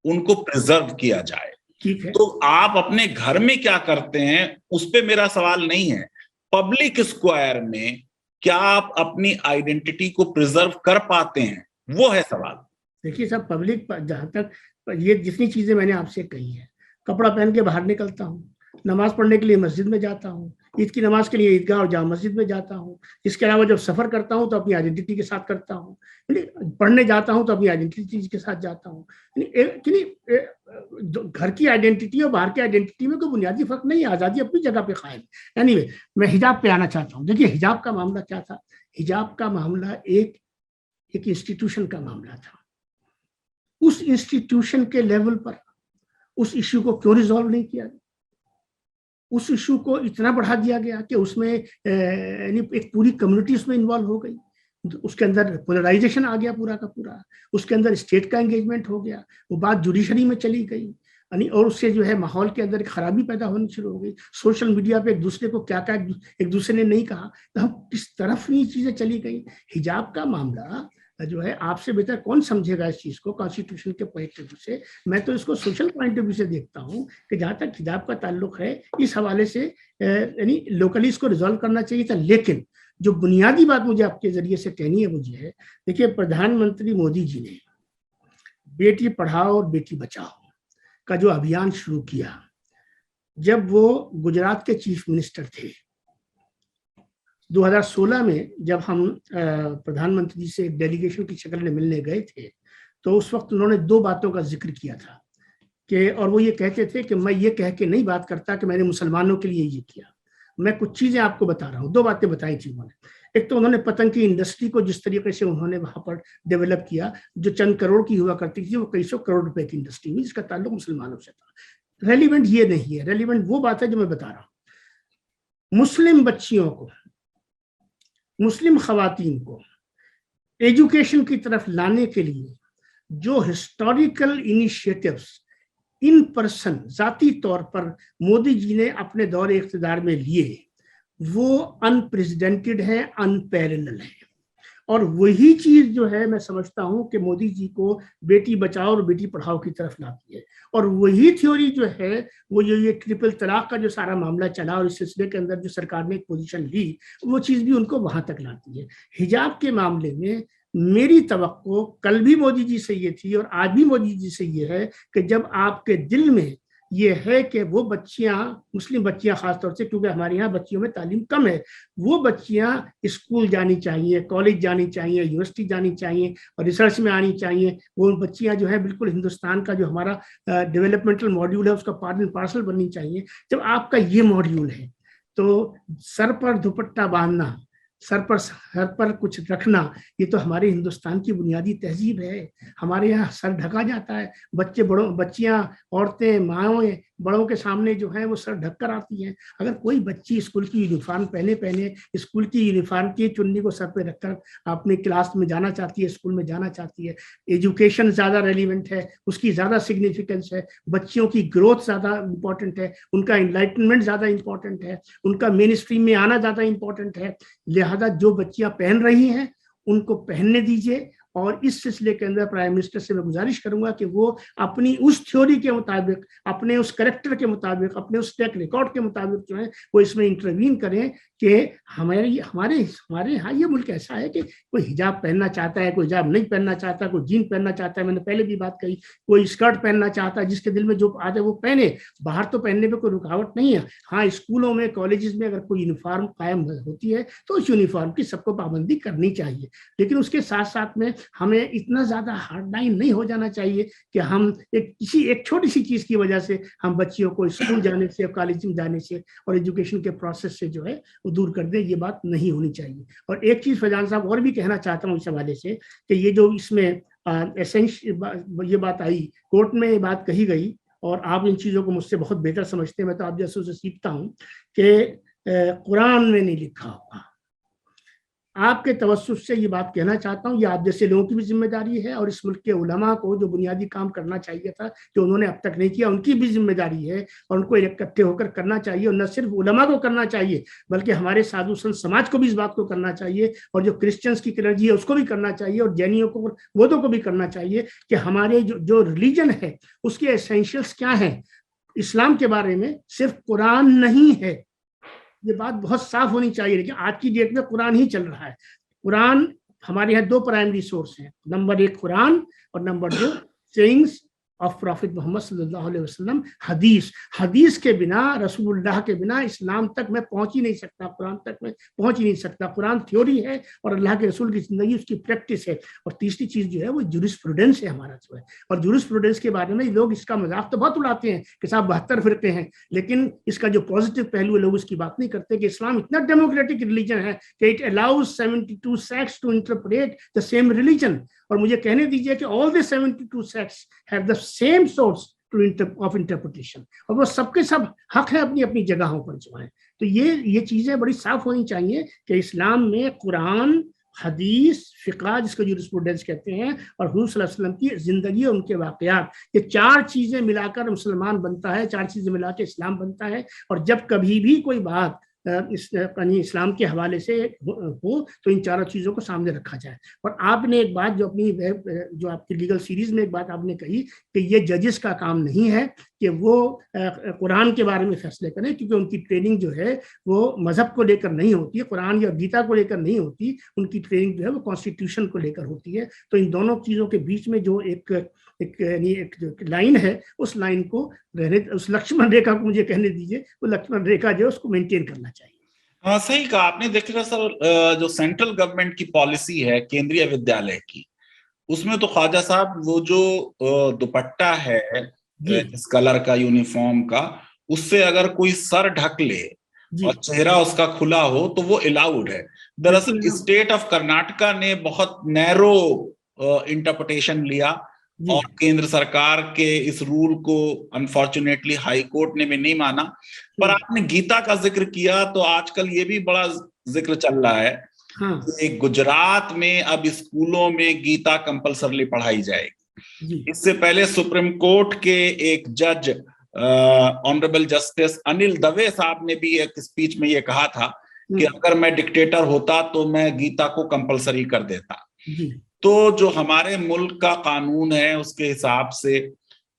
उनको प्रिजर्व किया जाए। ठीक है। तो आप अपने घर में क्या करते हैं उस पे मेरा सवाल नहीं है, पब्लिक स्क्वायर में क्या आप अपनी आइडेंटिटी को प्रिजर्व कर पाते हैं, वो है सवाल। देखिए साहब, पब्लिक जहाँ तक ये जितनी चीजें मैंने आपसे कही है, कपड़ा पहन के बाहर निकलता हूँ, नमाज पढ़ने के लिए मस्जिद में जाता हूँ, ईद की नमाज के लिए ईदगाह और जामा मस्जिद में जाता हूँ। इसके अलावा जब सफर करता हूँ तो अपनी आइडेंटिटी के साथ करता हूँ, पढ़ने जाता हूँ तो अपनी आइडेंटिटी के साथ जाता हूँ। घर की आइडेंटिटी और बाहर की आइडेंटिटी में कोई बुनियादी फर्क नहीं है, आज़ादी अपनी जगह पे कायम है। एनीवे, मैं हिजाब पे आना चाहता हूँ। देखिए, हिजाब का मामला क्या था? हिजाब का मामला एक इंस्टीट्यूशन का मामला था। उस इंस्टीट्यूशन के लेवल पर उस इश्यू को क्यों रिजॉल्व नहीं किया? उस इश्यू को इतना बढ़ा दिया गया कि उसमें एक पूरी कम्युनिटी उसमें इन्वॉल्व हो गई, उसके अंदर पोलराइजेशन आ गया पूरा का पूरा, उसके अंदर स्टेट का एंगेजमेंट हो गया, वो बात जुडिशरी में चली गई, और उससे जो है माहौल के अंदर एक खराबी पैदा होनी शुरू हो गई। सोशल मीडिया पे एक दूसरे को क्या क्या एक दूसरे ने नहीं कहा, तो हम किस तरफ ये चीजें चली गई। हिजाब का मामला जो है, आपसे बेहतर कौन समझेगा इस चीज को कॉन्स्टिट्यूशन के पॉइंट ऑफ व्यू से? मैं तो इसको सोशल पॉइंट ऑफ व्यू से देखता हूँ कि जहाँ तक हिजाब का ताल्लुक है, इस हवाले से यानी लोकली इसको रिजॉल्व करना चाहिए था। लेकिन जो बुनियादी बात मुझे आपके जरिए से कहनी है मुझे है, देखिए, प्रधानमंत्री मोदी जी ने बेटी पढ़ाओ और बेटी बचाओ का जो अभियान शुरू किया, जब वो गुजरात के चीफ मिनिस्टर थे 2016 में, जब हम प्रधानमंत्री से डेलीगेशन की शक्ल में मिलने गए थे, तो उस वक्त उन्होंने दो बातों का जिक्र किया था कि, और वो ये कहते थे कि मैं ये कह के नहीं बात करता कि मैंने मुसलमानों के लिए ये किया। मैं कुछ चीजें आपको बता रहा हूँ। दो बातें बताई थी उन्होंने। एक तो उन्होंने पतंग की इंडस्ट्री को जिस तरीके से उन्होंने वहां पर डेवलप किया, जो चंद करोड़ की हुआ करती थी, वो कई सौ करोड़ रुपए की इंडस्ट्री हुई, जिसका ताल्लुक मुसलमानों से था। रेलिवेंट ये नहीं है, रेलिवेंट वो बात है जो मैं बता रहा हूँ। मुस्लिम बच्चियों को, मुस्लिम खवातीन को एजुकेशन की तरफ लाने के लिए जो हिस्टोरिकल इनिशिएटिव्स इन पर्सन जाती तौर पर मोदी जी ने अपने दौरे इख्तिदार में लिए, वो अनप्रेसिडेंटेड है, अनपैरेलल है। और वही चीज जो है मैं समझता हूं कि मोदी जी को बेटी बचाओ और बेटी पढ़ाओ की तरफ लाती है। और वही थ्योरी जो है वो ये ट्रिपल तलाक का जो सारा मामला चला और इस सिलसिले के अंदर जो सरकार ने एक पोजीशन ली, वो चीज भी उनको वहां तक लाती है। हिजाब के मामले में मेरी तवक्को कल भी मोदी जी से ये थी और आज भी मोदी जी से ये है कि जब आपके दिल में ये है कि वो बच्चियां, मुस्लिम बच्चियां खासतौर से, क्योंकि हमारे यहाँ बच्चियों में तालीम कम है, वो बच्चियां स्कूल जानी चाहिए, कॉलेज जानी चाहिए, यूनिवर्सिटी जानी चाहिए और रिसर्च में आनी चाहिए। वो बच्चियां जो है बिल्कुल हिंदुस्तान का जो हमारा डेवलपमेंटल मॉड्यूल है उसका पार्ट एंड पार्सल बननी चाहिए। जब आपका ये मॉड्यूल है तो सर पर दुपट्टा बांधना, सर पर कुछ रखना, ये तो हमारे हिंदुस्तान की बुनियादी तहजीब है। हमारे यहाँ सर ढका जाता है, बच्चियां, औरतें, माएँ बड़ों के सामने जो है वो सर ढक कर आती हैं। अगर कोई बच्ची स्कूल की यूनिफॉर्म पहने स्कूल की यूनिफॉर्म की चुन्नी को सर पे रखकर अपने क्लास में जाना चाहती है, स्कूल में जाना चाहती है, एजुकेशन ज्यादा रेलिवेंट है, उसकी ज्यादा सिग्निफिकेंस है, बच्चियों की ग्रोथ ज्यादा इंपॉर्टेंट है, उनका इनलाइटनमेंट ज्यादा इंपॉर्टेंट है, उनका मेन स्ट्रीम में आना ज्यादा इंपॉर्टेंट है। लिहाजा जो बच्चियां पहन रही हैं उनको पहनने दीजिए। और इस सिलसिले के अंदर प्राइम मिनिस्टर से मैं गुजारिश करूंगा कि वो अपनी उस थ्योरी के मुताबिक, अपने उस करेक्टर के मुताबिक, अपने उस ट्रैक रिकॉर्ड के मुताबिक जो है वो इसमें इंटरवीन करें कि हमारे यहाँ ये मुल्क ऐसा है कि कोई हिजाब पहनना चाहता है, कोई हिजाब नहीं पहनना चाहता, कोई जीन पहनना चाहता है, मैंने पहले भी बात कही, कोई स्कर्ट पहनना चाहता है, जिसके दिल में जो आ जाए वो पहने। बाहर तो पहनने पे कोई रुकावट नहीं है। हाँ, स्कूलों में, कॉलेजेस में अगर कोई यूनिफॉर्म कायम होती है तो उस यूनिफॉर्म की सबको पाबंदी करनी चाहिए, लेकिन उसके साथ साथ में हमें इतना ज्यादा हार्ड लाइन नहीं हो जाना चाहिए कि हम एक छोटी सी चीज की वजह से हम बच्चियों को स्कूल जाने से, कॉलेज में जाने से और एजुकेशन के प्रोसेस से जो है वो दूर कर दे। ये बात नहीं होनी चाहिए। और एक चीज फैजान साहब और भी कहना चाहता हूँ इस हवाले से कि ये जो इसमें ये बात आई, कोर्ट में ये बात कही गई और आप इन चीजों को मुझसे बहुत बेहतर समझते हैं, मैं तो आप जैसे उसे सीखता हूँ कि कुरान में नहीं लिखा होगा। आपके तवस्सुस से ये बात कहना चाहता हूँ, ये आप जैसे लोगों की भी जिम्मेदारी है और इस मुल्क के उलमा को जो बुनियादी काम करना चाहिए था जो उन्होंने अब तक नहीं किया, उनकी भी जिम्मेदारी है और उनको इकट्ठे होकर करना चाहिए। और न सिर्फ उलमा को करना चाहिए बल्कि हमारे साधु संत समाज को भी इस बात को करना चाहिए और जो क्रिश्चियंस की क्लर्जी है उसको भी करना चाहिए और जैनियों को, बौद्धों को भी करना चाहिए कि हमारे जो रिलीजन है उसके एसेंशियल्स क्या है। इस्लाम के बारे में सिर्फ कुरान नहीं है, ये बात बहुत साफ होनी चाहिए। लेकिन आज की डेट में कुरान ही चल रहा है। कुरान, हमारे यहाँ दो प्राइमरी सोर्स हैं, नंबर 1 कुरान और number 2 sayings of prophet Mohammad सल्लल्लाहु अलैहि वसल्लम, हदीस। हदीस के बिना, रसूलुल्लाह के बिना इस्लाम तक मैं पहुंच ही नहीं सकता, कुरान तक मैं पहुंच ही नहीं सकता। कुरान थ्योरी है और अल्लाह के रसूल की जिंदगी उसकी प्रैक्टिस है। और तीसरी चीज जो है वो जूरिस्प्रूडेंस है हमारा जो है। और जूरिस्प्रूडेंस के बारे में लोग इसका मजाक तो बहुत उड़ाते हैं कि साहब 72 फिरके हैं, लेकिन इसका जो पॉजिटिव पहलू है लोग उसकी बात नहीं करते कि इस्लाम इतना डेमोक्रेटिक रिलीजन है कि it allows 72 sects to interpret the same religion. और मुझे कहने दीजिए कि all the 72 sects have the same source of interpretation और वो सबके सब हक है अपनी अपनी जगहों पर जो है। तो ये चीजें बड़ी साफ होनी चाहिए कि इस्लाम में कुरान, हदीस, फिक़ह जिसको जूरिस्प्रूडेंस कहते हैं, और हुज़ूर सल्लल्लाहु अलैहि वसल्लम की जिंदगी और उनके वाक़यात, ये 4 चीजें मिलाकर मुसलमान बनता है, 4 चीजें मिला के इस्लाम बनता है। और जब कभी भी कोई बात इस्लाम के हवाले से हो तो इन 4 चीजों को सामने रखा जाए। और आपने एक बात जो आपकी लीगल सीरीज में एक बात आपने कही कि ये जजेस का काम नहीं है कि वो कुरान के बारे में फैसले करें, क्योंकि उनकी ट्रेनिंग जो है वो मजहब को लेकर नहीं होती है, कुरान या गीता को लेकर नहीं होती, उनकी ट्रेनिंग जो है वो कॉन्स्टिट्यूशन को लेकर होती है। तो इन दोनों चीजों के बीच में जो एक जो लाइन है उस लाइन को रहने, उस लक्ष्मण रेखा को मुझे कहने दीजिए, वो लक्ष्मण रेखा जो है उसको मेंटेन करना चाहिए। हाँ, सही कहा आपने। देखिएगा सर, जो सेंट्रल गवर्नमेंट की पॉलिसी है केंद्रीय विद्यालय की, उसमें तो ख्वाजा साहब वो जो दुपट्टा है इस कलर का यूनिफॉर्म का, उससे अगर कोई सर ढक ले और चेहरा उसका खुला हो तो वो अलाउड है। दरअसल स्टेट ऑफ कर्नाटका ने बहुत नैरो इंटरप्रिटेशन लिया और केंद्र सरकार के इस रूल को अनफॉर्चुनेटली हाई कोर्ट ने भी नहीं माना। पर आपने गीता का जिक्र किया तो आजकल ये भी बड़ा जिक्र चल रहा है हाँ कि गुजरात में अब स्कूलों में गीता कंपलसरली पढ़ाई जाएगी। जी इससे पहले सुप्रीम कोर्ट के एक जज ऑनरेबल जस्टिस अनिल दवे साहब ने भी एक स्पीच में ये कहा था कि अगर मैं डिक्टेटर होता तो मैं गीता को कंपलसरी कर देता। जी तो जो हमारे मुल्क का कानून है उसके हिसाब से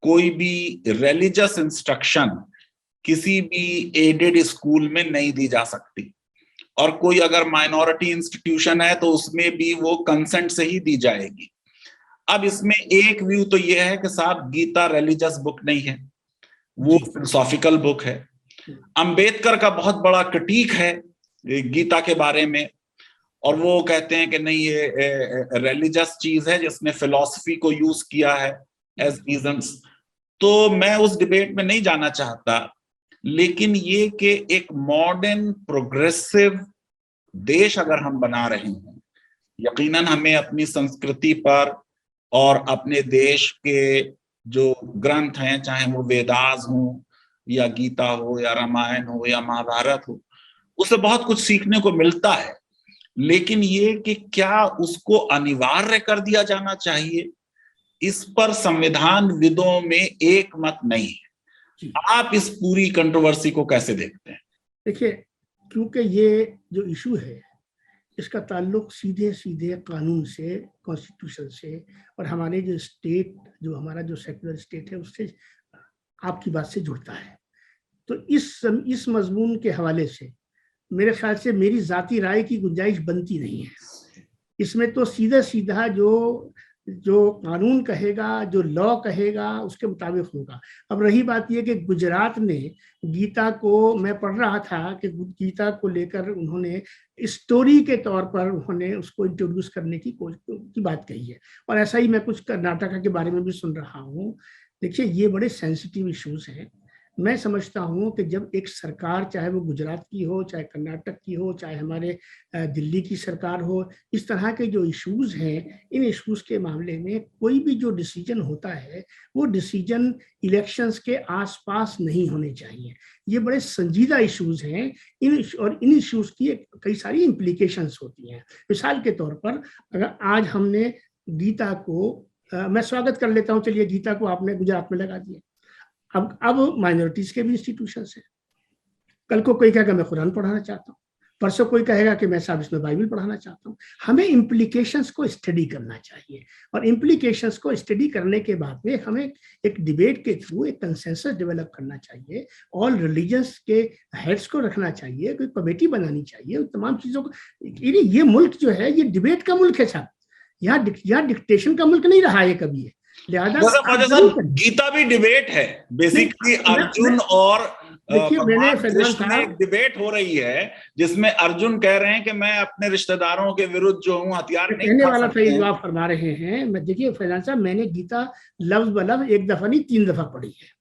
कोई भी रिलीजियस इंस्ट्रक्शन किसी भी एडेड स्कूल में नहीं दी जा सकती, और कोई अगर माइनॉरिटी इंस्टीट्यूशन है तो उसमें भी वो कंसेंट से ही दी जाएगी। अब इसमें एक व्यू तो ये है कि साहब गीता रिलीजियस बुक नहीं है, वो फिलोसॉफिकल बुक है। अंबेडकर का बहुत बड़ा क्रिटिक है गीता के बारे में, और वो कहते हैं कि नहीं ये रिलीजियस चीज है जिसने फिलॉसफी को यूज किया है एज रीजंस। तो मैं उस डिबेट में नहीं जाना चाहता, लेकिन ये कि एक मॉडर्न प्रोग्रेसिव देश अगर हम बना रहे हैं, यकीनन हमें अपनी संस्कृति पर और अपने देश के जो ग्रंथ हैं, चाहे वो वेदास हो या गीता हो या रामायण हो या महाभारत हो, उससे बहुत कुछ सीखने को मिलता है। लेकिन ये कि क्या उसको अनिवार्य कर दिया जाना चाहिए, इस पर संविधान विदों में एक मत नहीं है। आप इस पूरी कंट्रोवर्सी को कैसे देखते हैं? देखिए, क्योंकि ये जो इशू है इसका ताल्लुक सीधे सीधे कानून से, कॉन्स्टिट्यूशन से, और हमारे जो स्टेट, जो हमारा जो सेक्युलर स्टेट है उससे, आपकी बात से जुड़ता है। तो इस मजमून के हवाले से मेरे ख्याल से मेरी जाती राय की गुंजाइश बनती नहीं है। इसमें तो सीधा सीधा जो कानून कहेगा, जो लॉ कहेगा, उसके मुताबिक होगा। अब रही बात यह कि गुजरात ने गीता को, मैं पढ़ रहा था कि गीता को लेकर उन्होंने स्टोरी के तौर पर उन्होंने उसको इंट्रोड्यूस करने की बात कही है, और ऐसा ही मैं कुछ कर्नाटका के बारे में भी सुन रहा हूँ। देखिए, ये बड़े सेंसिटिव इश्यूज हैं। मैं समझता हूँ कि जब एक सरकार, चाहे वो गुजरात की हो, चाहे कर्नाटक की हो, चाहे हमारे दिल्ली की सरकार हो, इस तरह के जो इश्यूज हैं, इन इश्यूज के मामले में कोई भी जो डिसीजन होता है वो डिसीजन इलेक्शंस के आसपास नहीं होने चाहिए। ये बड़े संजीदा इश्यूज हैं, इन इश्यूज की कई सारी इम्प्लीकेशंस होती हैं। मिसाल के तौर पर, अगर आज हमने गीता को, मैं स्वागत कर लेता हूँ, चलिए गीता को आपने गुजरात में लगा दिया। अब माइनॉरिटीज के भी इंस्टीट्यूशन है। कल को कोई कहेगा मैं कुरान पढ़ाना चाहता हूँ, परसों कोई कहेगा कि मैं साहब इसमें बाइबल पढ़ाना चाहता हूँ। हमें इम्प्लीकेशंस को स्टडी करना चाहिए, और इम्प्लीकेशंस को स्टडी करने के बाद में हमें एक डिबेट के थ्रू एक कंसेंसस डेवलप करना चाहिए। ऑल रिलीजन्स के हेड्स को रखना चाहिए, कोई कमेटी बनानी चाहिए, तमाम चीज़ों को। ये मुल्क जो है ये डिबेट का मुल्क है साहब, यहाँ डिक्टेशन का मुल्क नहीं रहा है कभी है। गीता भी डिबेट है बेसिकली। अर्जुन और कृष्ण में एक डिबेट हो रही है जिसमें अर्जुन कह रहे हैं कि मैं अपने रिश्तेदारों के विरुद्ध जो हूँ हथियार नहीं कहने वाला था, जवाब फरमा रहे हैं। मैं देखिए फैजान साहब, मैंने गीता लफ्ज ब लफ्ज एक दफा नहीं 3 दफा पढ़ी है,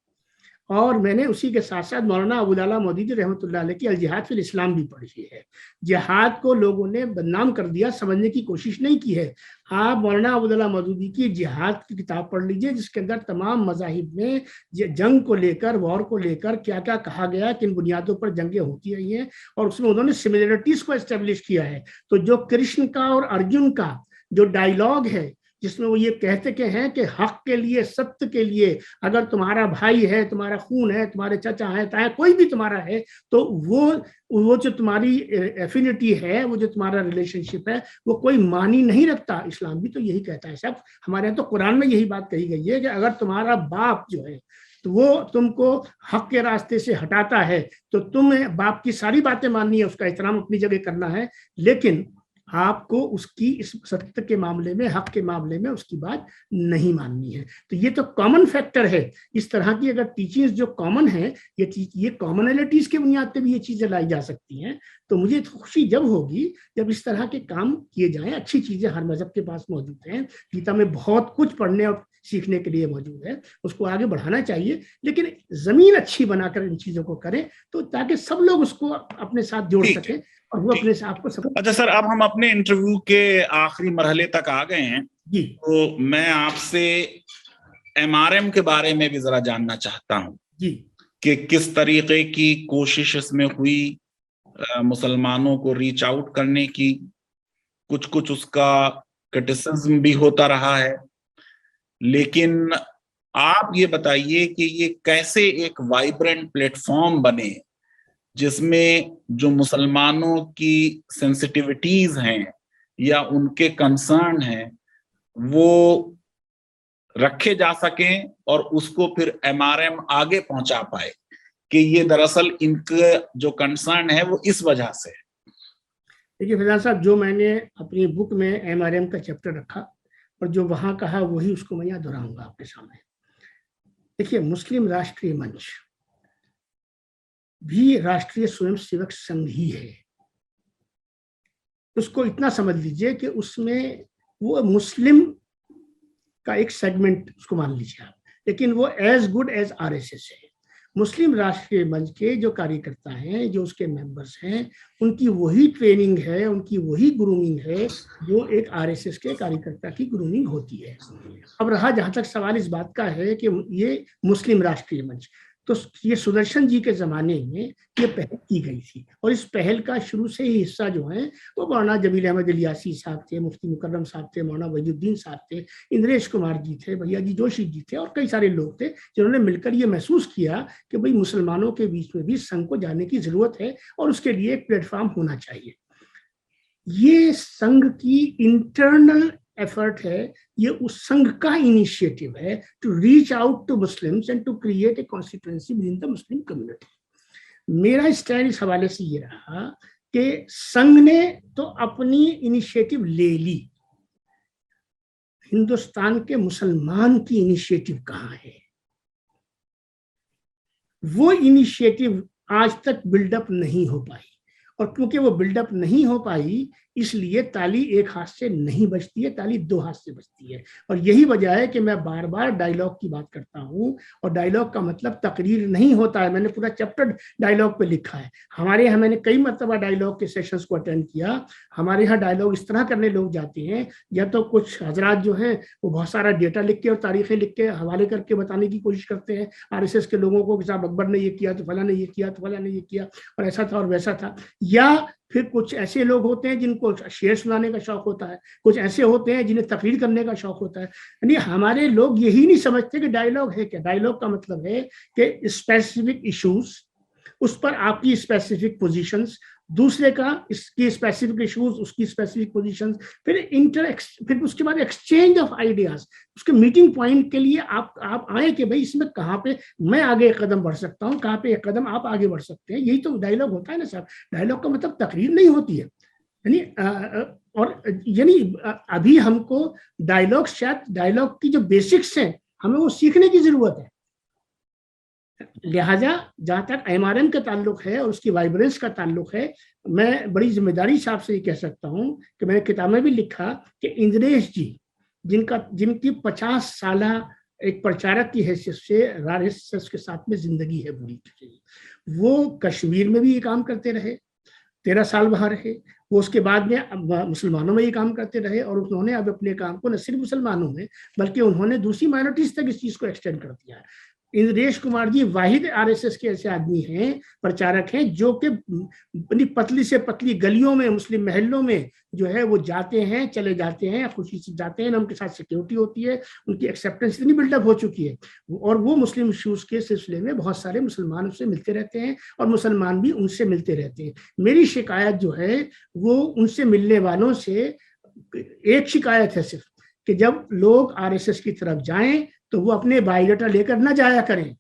और मैंने उसी के साथ साथ मौलाना अबुल आला मौदूदी रहमतुल्लाह अलैह की अल जिहाद फिल इस्लाम भी पढ़ी है। जिहाद को लोगों ने बदनाम कर दिया, समझने की कोशिश नहीं की है। आप मौलाना अबुल आला मौदूदी की जिहाद की किताब पढ़ लीजिए, जिसके अंदर तमाम मज़ाहिब में जंग को लेकर, वॉर को लेकर क्या क्या कहा गया, किन बुनियादों पर जंगें होती रही हैं, और उसमें उन्होंने सिमिलरिटीज को एस्टेब्लिश किया है। तो जो कृष्ण का और अर्जुन का जो डायलॉग है, जिसमें वो ये कहते के हैं कि हक के लिए, सत्य के लिए, अगर तुम्हारा भाई है, तुम्हारा खून है, तुम्हारे चाचा है, चाहे कोई भी तुम्हारा है, तो वो जो तुम्हारी एफिनिटी है, वो जो तुम्हारा रिलेशनशिप है, वो कोई मानी नहीं रखता। इस्लाम भी तो यही कहता है साहब, हमारे यहाँ तो कुरान में यही बात कही गई है कि अगर तुम्हारा बाप जो है तो वो तुमको हक के रास्ते से हटाता है, तो तुम्हें बाप की सारी बातें माननी है, उसका एहतराम अपनी जगह करना है, लेकिन आपको उसकी इस सत्य के मामले में, हक के मामले में उसकी बात नहीं माननी है। तो ये तो कॉमन फैक्टर है। इस तरह की अगर टीचिंग्स जो कॉमन है, ये कॉमनैलिटीज के बुनियाद पे भी ये चीजें लाई जा सकती हैं। तो मुझे खुशी जब होगी जब इस तरह के काम किए जाएं। अच्छी चीजें हर मजहब के पास मौजूद हैं, गीता में बहुत कुछ पढ़ने और सीखने के लिए मौजूद है, उसको आगे बढ़ाना चाहिए, लेकिन जमीन अच्छी बनाकर इन चीजों को करें, तो ताकि सब लोग उसको अपने साथ जोड़ सकें और वो अपने आप को सब। अच्छा सर, अब हम अपने इंटरव्यू के आखिरी मरहले तक आ गए हैं जी। तो मैं आपसे MRM के बारे में भी जरा जानना चाहता हूँ जी, कि किस तरीके की कोशिश इसमें हुई मुसलमानों को रीच आउट करने की, कुछ कुछ उसका क्रिटिसिज्म भी होता रहा है। लेकिन आप ये बताइए कि ये कैसे एक वाइब्रेंट प्लेटफॉर्म बने जिसमें जो मुसलमानों की सेंसिटिविटीज हैं या उनके कंसर्न हैं वो रखे जा सकें और उसको फिर एमआरएम आगे पहुंचा पाए कि ये दरअसल इनके जो कंसर्न है वो इस वजह से। देखिए फैजान साहब, जो मैंने अपनी बुक में एमआरएम का चैप्टर रखा और जो वहां कहा वही उसको मैं यहाँ दोहराऊंगा आपके सामने। देखिए, मुस्लिम राष्ट्रीय मंच भी राष्ट्रीय स्वयंसेवक संघ ही है। उसको इतना समझ लीजिए कि उसमें वो मुस्लिम का एक सेगमेंट उसको मान लीजिए आप, लेकिन वो एज गुड एज आरएसएस है। मुस्लिम राष्ट्रीय मंच के जो कार्यकर्ता हैं, जो उसके मेंबर्स हैं, उनकी वही ट्रेनिंग है, उनकी वही ग्रूमिंग है जो एक आरएसएस के कार्यकर्ता की ग्रूमिंग होती है। अब रहा जहां तक सवाल इस बात का है कि ये मुस्लिम राष्ट्रीय मंच, तो ये सुदर्शन जी के ज़माने में ये पहल की गई थी और इस पहल का शुरू से ही हिस्सा जो है वो मौलाना जमील अहमद इलियासी साहब थे, मुफ्ती मुकर्रम साहब थे, मौलाना वहीदुद्दीन साहब थे, इंद्रेश कुमार जी थे, भैया जी जोशी जी थे और कई सारे लोग थे जिन्होंने मिलकर ये महसूस किया कि भाई मुसलमानों के बीच में भी संघ को जाने की ज़रूरत है और उसके लिए एक प्लेटफॉर्म होना चाहिए। ये संघ की इंटरनल एफर्ट है, ये उस संघ का इनिशिएटिव है to reach out to Muslims and to create a constituency within the Muslim community. मेरा स्टैंड इस हवाले से ये रहा कि संघ ने तो अपनी इनिशिएटिव ले ली, हिंदुस्तान के मुसलमान की इनिशिएटिव कहाँ है? वो इनिशिएटिव आज तक बिल्डअप नहीं हो पाई और क्योंकि वो बिल्डअप नहीं हो पाई इसलिए ताली एक हाथ से नहीं बजती है, ताली दो हाथ से बजती है। और यही वजह है कि मैं बार बार डायलॉग की बात करता हूँ और डायलॉग का मतलब तकरीर नहीं होता है। मैंने पूरा चैप्टर डायलॉग पे लिखा है। हमारे यहाँ मैंने कई मरतबा डायलॉग के सेशंस को अटेंड किया। हमारे यहाँ डायलॉग इस तरह करने लोग जाते हैं, या तो कुछ हजरात जो हैं वो बहुत सारा डेटा लिख के और तारीखें लिख के हवाले करके बताने की कोशिश करते हैं आरएसएस के लोगों को कि साहब अकबर ने ये किया तो फला ने ये किया तो फला ने ये किया और ऐसा था और वैसा था। या फिर कुछ ऐसे लोग होते हैं जिनको शेर सुनाने का शौक होता है, कुछ ऐसे होते हैं जिन्हें तकरीर करने का शौक होता है। यानी हमारे लोग यही नहीं समझते कि डायलॉग है क्या। डायलॉग का मतलब है कि स्पेसिफिक इश्यूज, उस पर आपकी स्पेसिफिक पोजीशंस, दूसरे का इसकी स्पेसिफिक इश्यूज, उसकी स्पेसिफिक पोजीशंस, फिर उसके बाद एक्सचेंज ऑफ आइडियाज। उसके मीटिंग पॉइंट के लिए आप आए कि भाई इसमें कहाँ पे मैं आगे एक कदम बढ़ सकता हूँ, कहाँ पे एक कदम आप आगे बढ़ सकते हैं। यही तो डायलॉग होता है ना साहब। डायलॉग का मतलब तकरीर नहीं होती है। यानी अभी हमको डायलॉग की जो बेसिक्स हैं हमें वो सीखने की जरूरत है। लिहाजा जहां तक एमआरएम का ताल्लुक है और उसकी वाइब्रेंस का ताल्लुक है, मैं बड़ी जिम्मेदारी साहब से ये कह सकता हूं कि मैंने किताब में भी लिखा कि इंद्रेश जी जिनकी 50 साल एक प्रचारक की हैसियत से आरएसएस के साथ में जिंदगी है पूरी, वो कश्मीर में भी ये काम करते रहे, 13 साल वहां रहे, वो उसके बाद में मुसलमानों में ये काम करते रहे और उन्होंने अब अपने काम को न सिर्फ मुसलमानों में बल्कि उन्होंने दूसरी माइनॉरिटीज तक इस चीज को एक्सटेंड कर दिया है। इंद्रेश कुमार जी वाहिद आरएसएस के ऐसे आदमी हैं, प्रचारक हैं, जो कि पतली से पतली गलियों में, मुस्लिम महलों में जो है वो जाते हैं, चले जाते हैं, खुशी से जाते हैं, उनके साथ सिक्योरिटी होती है, उनकी एक्सेप्टेंस इतनी बिल्डअप हो चुकी है और वो मुस्लिम इश्यूज के सिलसिले में बहुत सारे मुसलमान उससे मिलते रहते हैं और मुसलमान भी उनसे मिलते रहते हैं। मेरी शिकायत जो है वो उनसे मिलने वालों से एक शिकायत है सिर्फ कि जब लोग आरएसएस की तरफ जाएं तो वो अपने बायोडाटा लेकर ना जाया करें,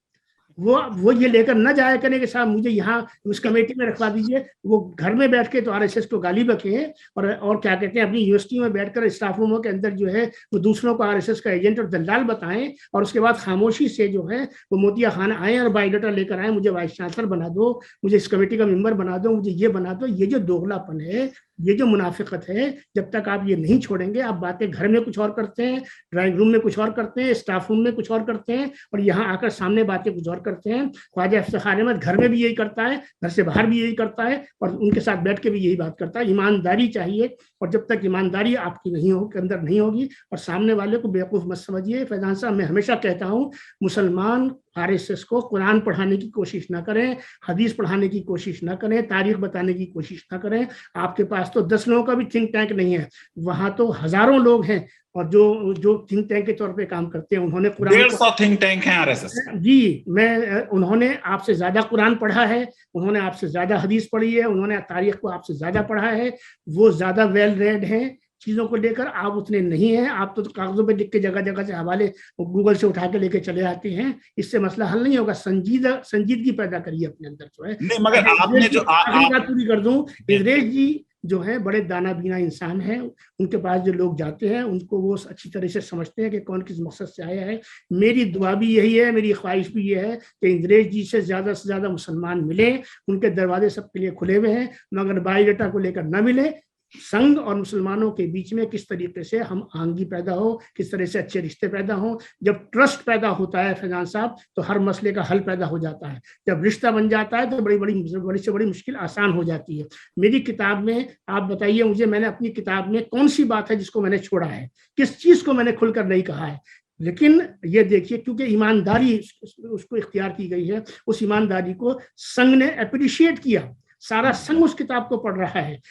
वो ये लेकर ना जाया करें कि साहब मुझे यहाँ उस कमेटी में रखवा दीजिए। वो घर में बैठ के तो आरएसएस को गाली बके और क्या कहते हैं अपनी यूनिवर्सिटी में बैठकर स्टाफ रूमों के अंदर जो है वो दूसरों को आरएसएस का एजेंट और दलाल बताएं और उसके बाद खामोशी से जो है वो मोतिया खान आए और बायोडाटा लेकर आए, मुझे वाइस चांसलर बना दो, मुझे इस कमेटी का मेंबर बना दो, मुझे ये बना दो। ये जो दोगलापन है, ये जो मुनाफिकत है, जब तक आप ये नहीं छोड़ेंगे, आप बातें घर में कुछ और करते हैं, ड्राइंग रूम में कुछ और करते हैं, स्टाफ रूम में कुछ और करते हैं और यहाँ आकर सामने बातें कुछ और करते हैं। ख्वाजा इफ्तिखार अहमद घर में भी यही करता है, घर से बाहर भी यही करता है और उनके साथ बैठ के भी यही बात करता है। ईमानदारी चाहिए, और जब तक ईमानदारी आपकी नहीं हो के अंदर नहीं होगी, और सामने वाले को बेवकूफ़ मत समझिए फैजान साहब, मैं हमेशा कहता हूँ मुसलमान आरएसएस को कुरान पढ़ाने की कोशिश ना करें, हदीस पढ़ाने की कोशिश ना करें, तारीख बताने की कोशिश ना करें। आपके पास तो 10 लोगों का भी थिंक टैंक नहीं है, वहां तो हजारों लोग हैं, और जो जो थिंक टैंक के तौर पे काम करते हैं, उन्होंने कुरान 150 थिंक टैंक हैं आरएसएस। जी, उन्होंने आपसे ज्यादा कुरान पढ़ा है, उन्होंने आपसे ज्यादा हदीस पढ़ी है, उन्होंने तारीख को आपसे ज्यादा पढ़ा है, वो ज्यादा वेल रेड हैं चीजों को लेकर, आप उतने नहीं हैं। आप तो कागजों पे लिख के जगह जगह से हवाले गूगल से उठा के लेके चले आते हैं, इससे मसला हल नहीं होगा। संजीदगी पैदा करिए अपने अंदर जो है। नहीं, मगर आपने जो बात पूरी कर दूं, इंद्रेश जी जो है बड़े दाना बीना इंसान है, उनके पास जो लोग जाते हैं उनको वो अच्छी तरह से समझते हैं कि कौन किस मकसद से आया है। मेरी दुआ भी यही है, मेरी ख्वाहिश भी ये है कि इंद्रेश जी से ज्यादा मुसलमान मिले, उनके दरवाजे सबके लिए खुले हुए हैं, मगर बायोडाटा को लेकर न मिले। संघ और मुसलमानों के बीच में किस तरीके से हम आंगी पैदा हो, किस तरह से अच्छे रिश्ते पैदा हो। जब ट्रस्ट पैदा होता है फैजान साहब, तो हर मसले का हल पैदा हो जाता है। जब रिश्ता बन जाता है तो बड़ी से बड़ी मुश्किल आसान हो जाती है। मेरी किताब में आप बताइए मुझे, मैंने अपनी किताब में कौन सी बात है जिसको मैंने छोड़ा है, किस चीज को मैंने खुलकर नहीं कहा है। लेकिन ये देखिए, क्योंकि ईमानदारी उसको इख्तियार की गई है, उस ईमानदारी को संघ ने अप्रिशिएट किया। सारा संघ उस किताब को पढ़ रहा है।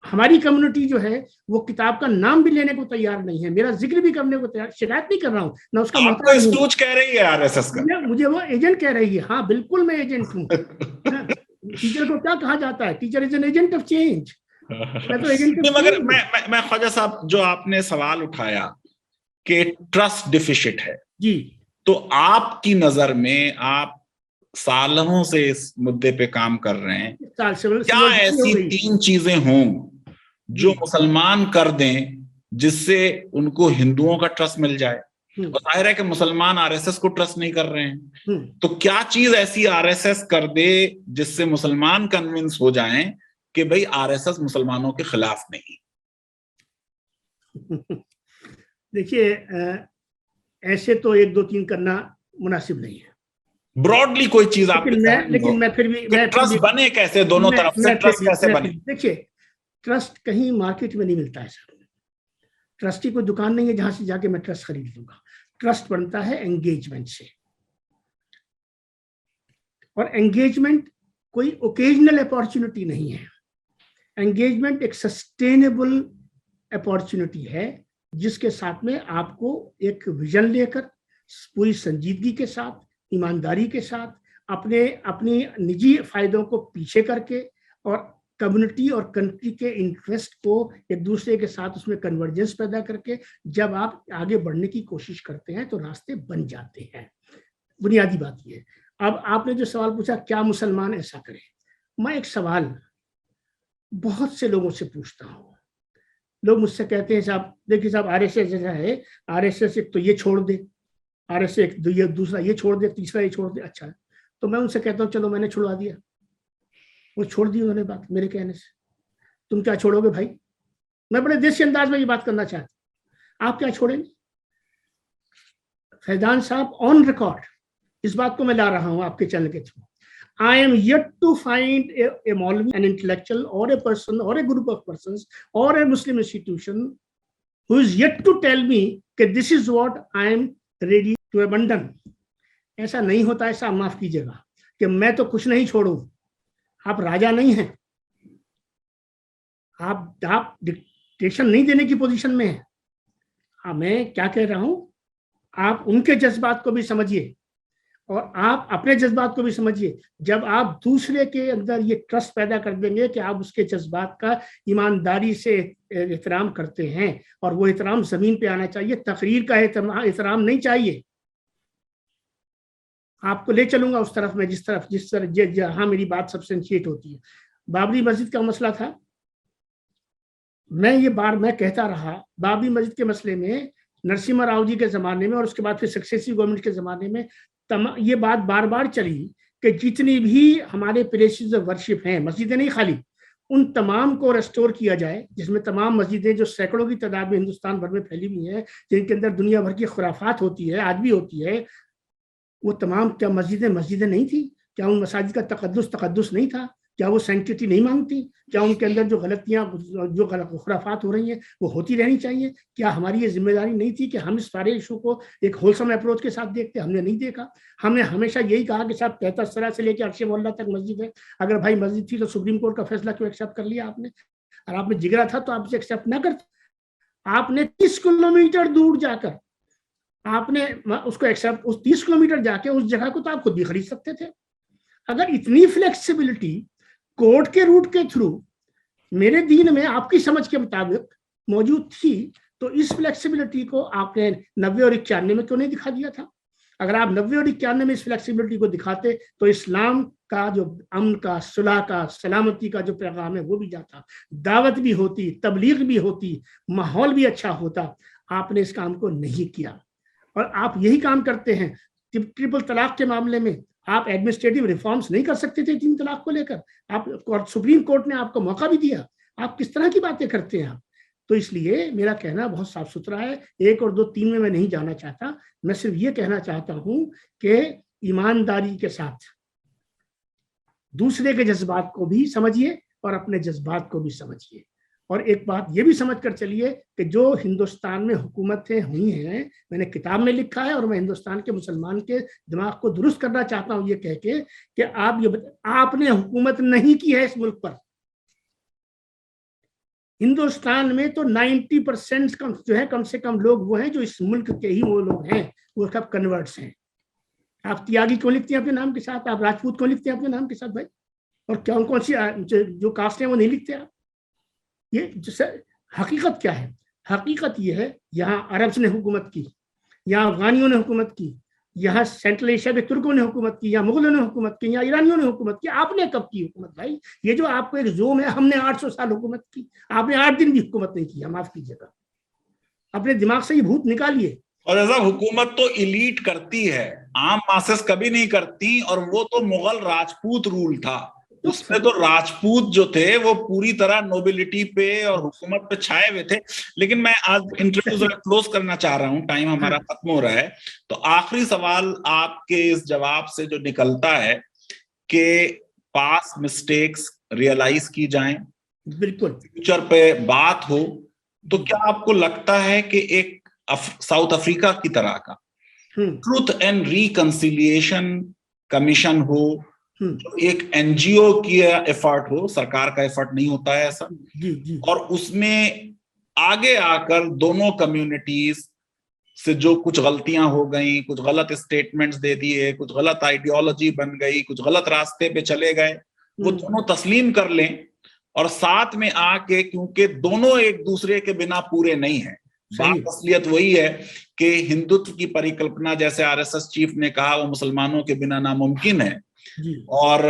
हमारी कम्युनिटी जो है वो किताब का नाम भी लेने को तैयार नहीं है, मेरा जिक्र भी करने को तैयार, शिकायत नहीं कर रहा हूँ ना उसका। आपको स्टूज कह रही है आरएसएस का, मुझे वो एजेंट कह रही है। हाँ बिल्कुल मैं एजेंट हूँ। टीचर को क्या कहा जाता है? Teacher is an agent of change. मैं तो एजेंट मगर मैं ख्वाजा साहब, जो आपने सवाल उठाया कि ट्रस्ट डिफिशिट है जी, तो आपकी नजर में, आप सालों से इस मुद्दे पे काम कर रहे हैं, क्या ऐसी 3 चीजें हों जो मुसलमान कर दें जिससे उनको हिंदुओं का ट्रस्ट मिल जाए? और जाहिर है कि मुसलमान आरएसएस को ट्रस्ट नहीं कर रहे हैं, तो क्या चीज ऐसी आरएसएस कर दे जिससे मुसलमान कन्विंस हो जाएं कि भाई आरएसएस मुसलमानों के खिलाफ नहीं? देखिए, ऐसे तो 1 2 3 करना मुनासिब नहीं है। ब्रॉडली कोई चीज आप, लेकिन मैं फिर भी ट्रस्ट बने कैसे, दोनों तरफ से ट्रस्ट कैसे बने? देखिए, ट्रस्ट कहीं मार्केट में नहीं मिलता है सर। ट्रस्ट की कोई दुकान नहीं है जहां से जाके मैं ट्रस्ट खरीद लूंगा। ट्रस्ट बनता है एंगेजमेंट से, और एंगेजमेंट कोई ओकेजनल अपॉर्चुनिटी नहीं है। एंगेजमेंट एक सस्टेनेबल अपॉर्चुनिटी है, जिसके साथ में आपको एक विजन लेकर पूरी संजीदगी के साथ, ईमानदारी के साथ, अपनी निजी फायदों को पीछे करके और कम्युनिटी और कंट्री के इंटरेस्ट को एक दूसरे के साथ उसमें कन्वर्जेंस पैदा करके जब आप आगे बढ़ने की कोशिश करते हैं तो रास्ते बन जाते हैं। बुनियादी बात ये है। अब आपने जो सवाल पूछा, क्या मुसलमान ऐसा करें, मैं एक सवाल बहुत से लोगों से पूछता हूँ। लोग मुझसे कहते हैं साहब, देखिए साहब, आरएसएस जैसा है, आरएसएस एक तो ये छोड़ दे, आरएसएस एक दूसरा ये छोड़ दे, तीसरा ये छोड़ दे। अच्छा है, तो मैं उनसे कहता हूँ चलो मैंने छुड़वा दिया, वो छोड़ दी उन्होंने बात मेरे कहने से। तुम क्या छोड़ोगे भाई? मैं बड़े देसी अंदाज में ये बात करना चाहता हूं, आप क्या छोड़ेंगे? फैजान साहब, ऑन रिकॉर्ड इस बात को मैं ला रहा हूं आपके चैनल के through. I am yet to find a Maulvi, an intellectual or a person or a group of persons or a Muslim institution who is yet to tell me that this is what I am ready to abandon. ऐसा नहीं होता है साहब, माफ कीजिएगा, कि मैं तो कुछ नहीं छोड़ूं। आप राजा नहीं हैं, आप डिक्टेशन नहीं देने की पोजीशन में हैं। हाँ, मैं क्या कह रहा हूं, आप उनके जज्बात को भी समझिए और आप अपने जज्बात को भी समझिए। जब आप दूसरे के अंदर ये ट्रस्ट पैदा कर देंगे कि आप उसके जज्बात का ईमानदारी से एहतराम करते हैं, और वो एहतराम जमीन पे आना चाहिए, तकरीर का एहतराम नहीं चाहिए। आपको ले चलूंगा उस तरफ में जिस तरह जहां मेरी बात सब्सटेंशिएट होती है। बाबरी मस्जिद का मसला था, मैं कहता रहा, बाबरी मस्जिद के मसले में नरसिम्हा राव जी के जमाने में और उसके बाद फिर सक्सेसिव गवर्नमेंट के जमाने में ये बात बार बार चली कि जितनी भी हमारे प्लेसेस ऑफ वर्शिप हैं, मस्जिदें नहीं खाली, उन तमाम को रेस्टोर किया जाए, जिसमें तमाम मस्जिदें जो सैकड़ों की तादाद में हिंदुस्तान भर में फैली हुई हैं, जिनके अंदर दुनिया भर की खुराफात होती है, आज भी होती है, वो तमाम क्या मस्जिदें नहीं थी? क्या उन मसाजिद का तकद्दुस नहीं था? क्या वो सैंक्टिटी नहीं मांगती? क्या उनके अंदर जो गलतियां, जो खुराफात हो रही हैं वो होती रहनी चाहिए? क्या हमारी ये जिम्मेदारी नहीं थी कि हम इस सारे इशू को एक होलसम अप्रोच के साथ देखते? हमने नहीं देखा। हमने हमेशा यही कहा कि साहब 73 से लेकर अर्श मोहल्ला तक मस्जिद है, अगर भाई मस्जिद थी तो सुप्रीम कोर्ट का फैसला क्यों एक्सेप्ट कर लिया आपने? और आप में जिगरा था तो आप उसे एक्सेप्ट ना करते। आपने 30 किलोमीटर दूर जाकर आपने उसको एक्सेप्ट, उस 30 किलोमीटर जाके उस जगह को तो आप खुद भी खरीद सकते थे। अगर इतनी फ्लेक्सिबिलिटी कोर्ट के रूट के थ्रू मेरे दीन में आपकी समझ के मुताबिक मौजूद थी, तो इस फ्लेक्सिबिलिटी को आपने 90 और 91 में क्यों नहीं दिखा दिया था? अगर आप 90 और 91 में इस फ्लेक्सिबिलिटी को दिखाते तो इस्लाम का जो अमन का, सुलह का, सलामती का जो पैगाम है वो भी जाता, दावत भी होती, तबलीग भी होती, माहौल भी अच्छा होता। आपने इस काम को नहीं किया और आप यही काम करते हैं। ट्रिपल तलाक के मामले में आप एडमिनिस्ट्रेटिव रिफॉर्म्स नहीं कर सकते थे 3 तलाक को लेकर? आप सुप्रीम कोर्ट ने आपको मौका भी दिया। आप किस तरह की बातें करते हैं आप? तो इसलिए मेरा कहना बहुत साफ सुथरा है। 1 और 2, 3 में मैं नहीं जाना चाहता। मैं सिर्फ ये कहना चाहता हूं कि ईमानदारी के साथ दूसरे के जज्बात को भी समझिए और अपने जज्बात को भी समझिए। और एक बात ये भी समझ कर चलिए कि जो हिंदुस्तान में हुकूमतें हुई हैं, मैंने किताब में लिखा है और मैं हिंदुस्तान के मुसलमान के दिमाग को दुरुस्त करना चाहता हूं ये कह के कि आपने हुकूमत नहीं की है इस मुल्क पर। हिंदुस्तान में तो 90% जो है, कम से कम लोग वो हैं जो इस मुल्क के ही वो लोग हैं, वो सब कन्वर्ट्स हैं। आप त्यागी क्यों लिखते हैं अपने नाम के साथ? आप राजपूत क्यों लिखते हैं अपने नाम के साथ भाई? और क्या कौन सी जो कास्ट है वो नहीं लिखते आप? ये हकीकत क्या है? हकीकत ये है, यहाँ अरब्स ने हुकूमत की, यहाँ अफगानियों ने हुकूमत की, यहाँ सेंट्रल एशिया के तुर्कों ने हुकूमत की, यहाँ मुगलों ने हुकूमत की, यहाँ ईरानियों ने हुकूमत की। आपने कब की हुकूमत भाई? ये जो आपको एक जोम है, हमने 800 साल हुकूमत की, आपने 8 दिन भी हुकूमत नहीं की। माफ कीजिएगा, अपने दिमाग से ये भूत निकालिए। और ऐसा हुकूमत तो इलीट करती है, आम मासेस कभी नहीं करती। और वो तो मुगल राजपूत रूल था, उसमें तो राजपूत जो थे वो पूरी तरह नोबिलिटी पे और हुकूमत पे छाए हुए थे। लेकिन मैं आज इंटरव्यू जरा क्लोज करना चाह रहा हूँ, टाइम हमारा खत्म हो रहा है। तो आखिरी सवाल आपके इस जवाब से जो निकलता है कि पास मिस्टेक्स रियलाइज की जाएं, बिल्कुल फ्यूचर पे बात हो, तो क्या आपको लगता है कि एक साउथ अफ्रीका की तरह का ट्रूथ एंड रिकंसिलिएशन कमीशन हो, जो एक एनजीओ की एफर्ट हो, सरकार का एफर्ट नहीं होता है ऐसा, और उसमें आगे आकर दोनों कम्युनिटीज से जो कुछ गलतियां हो गई, कुछ गलत स्टेटमेंट्स दे दिए, कुछ गलत आइडियोलॉजी बन गई, कुछ गलत रास्ते पे चले गए, वो दोनों तस्लीम कर लें और साथ में आके, क्योंकि दोनों एक दूसरे के बिना पूरे नहीं है। बात असलियत वही है कि हिंदुत्व की परिकल्पना, जैसे आरएसएस चीफ ने कहा, वो मुसलमानों के बिना नामुमकिन है। और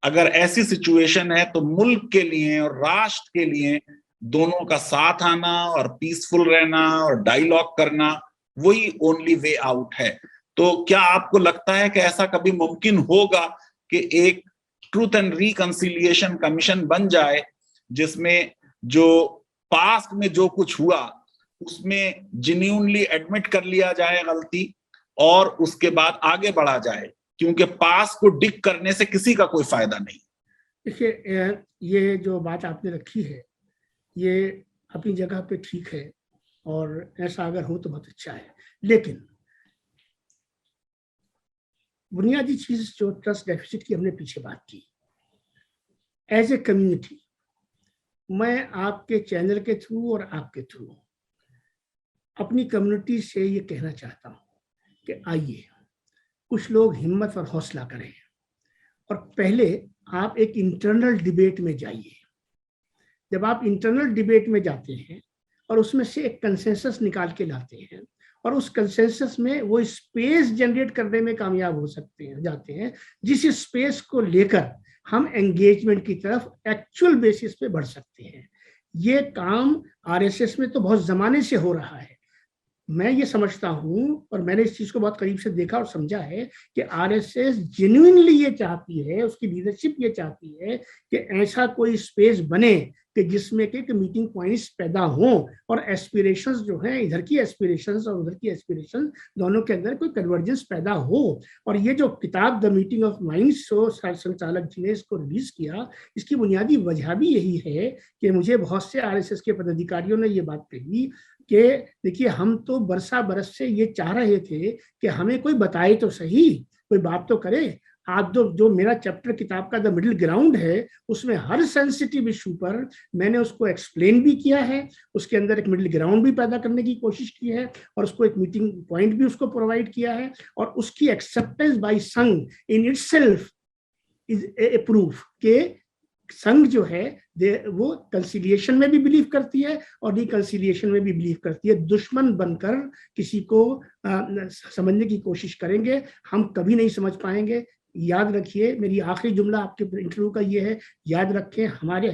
अगर ऐसी सिचुएशन है तो मुल्क के लिए और राष्ट्र के लिए दोनों का साथ आना और पीसफुल रहना और डायलॉग करना वही ओनली वे आउट है। तो क्या आपको लगता है कि ऐसा कभी मुमकिन होगा कि एक ट्रूथ एंड रिकंसिलिएशन कमीशन बन जाए, जिसमें जो पास्ट में जो कुछ हुआ उसमें जेन्युइनली एडमिट कर लिया जाए गलती, और उसके बाद आगे बढ़ा जाए, क्योंकि पास को डिग करने से किसी का कोई फायदा नहीं। देखिए, ये जो बात आपने रखी है ये अपनी जगह पे ठीक है और ऐसा अगर हो तो बहुत अच्छा है। लेकिन बुनियादी चीज जो ट्रस्ट डेफिसिट की हमने पीछे बात की, एज ए कम्युनिटी मैं आपके चैनल के थ्रू और आपके थ्रू अपनी कम्युनिटी से ये कहना चाहता हूँ कि आइए कुछ लोग हिम्मत और हौसला करें और पहले आप एक इंटरनल डिबेट में जाइए। जब आप इंटरनल डिबेट में जाते हैं और उसमें से एक कंसेंसस निकाल के लाते हैं और उस कंसेंसस में वो स्पेस जनरेट करने में कामयाब हो जाते हैं, जिस स्पेस को लेकर हम एंगेजमेंट की तरफ एक्चुअल बेसिस पे बढ़ सकते हैं। ये काम आरएसएस में तो बहुत जमाने से हो रहा है। मैं ये समझता हूँ और मैंने इस चीज को बहुत करीब से देखा और समझा है कि आरएसएस जेन्युइनली ये चाहती है, उसकी लीडरशिप ये चाहती है कि ऐसा कोई स्पेस बने कि जिसमें के मीटिंग पॉइंट्स पैदा हों और एस्पिरेशंस जो हैं, इधर की एस्पिरेशंस और उधर की एस्पिरेशंस दोनों के अंदर कोई कन्वर्जेंस पैदा हो। और ये जो किताब द मीटिंग ऑफ माइंड्स संचालक जी ने इसको रिलीज किया, इसकी बुनियादी वजह भी यही है कि मुझे बहुत से आरएसएस के पदाधिकारियों ने ये बात कही कि देखिए, हम तो बरसा बरस से ये चाह रहे थे कि हमें कोई बताए तो सही, कोई बात तो करे। आप जो मेरा चैप्टर किताब का द मिडिल ग्राउंड है, उसमें हर सेंसिटिव इशू पर मैंने उसको एक्सप्लेन भी किया है, उसके अंदर एक मिडिल ग्राउंड भी पैदा करने की कोशिश की है और उसको एक मीटिंग पॉइंट भी उसको प्रोवाइड किया है, और उसकी एक्सेप्टेंस बाय संघ in itself is a proof के संघ जो है वो कंसिलिएशन में भी बिलीव करती है और रिकंसिलिएशन में भी बिलीव करती है। दुश्मन बनकर किसी को समझने की कोशिश करेंगे, हम कभी नहीं समझ पाएंगे। याद रखिए, मेरी आखिरी जुमला आपके इंटरव्यू का ये है, याद रखें,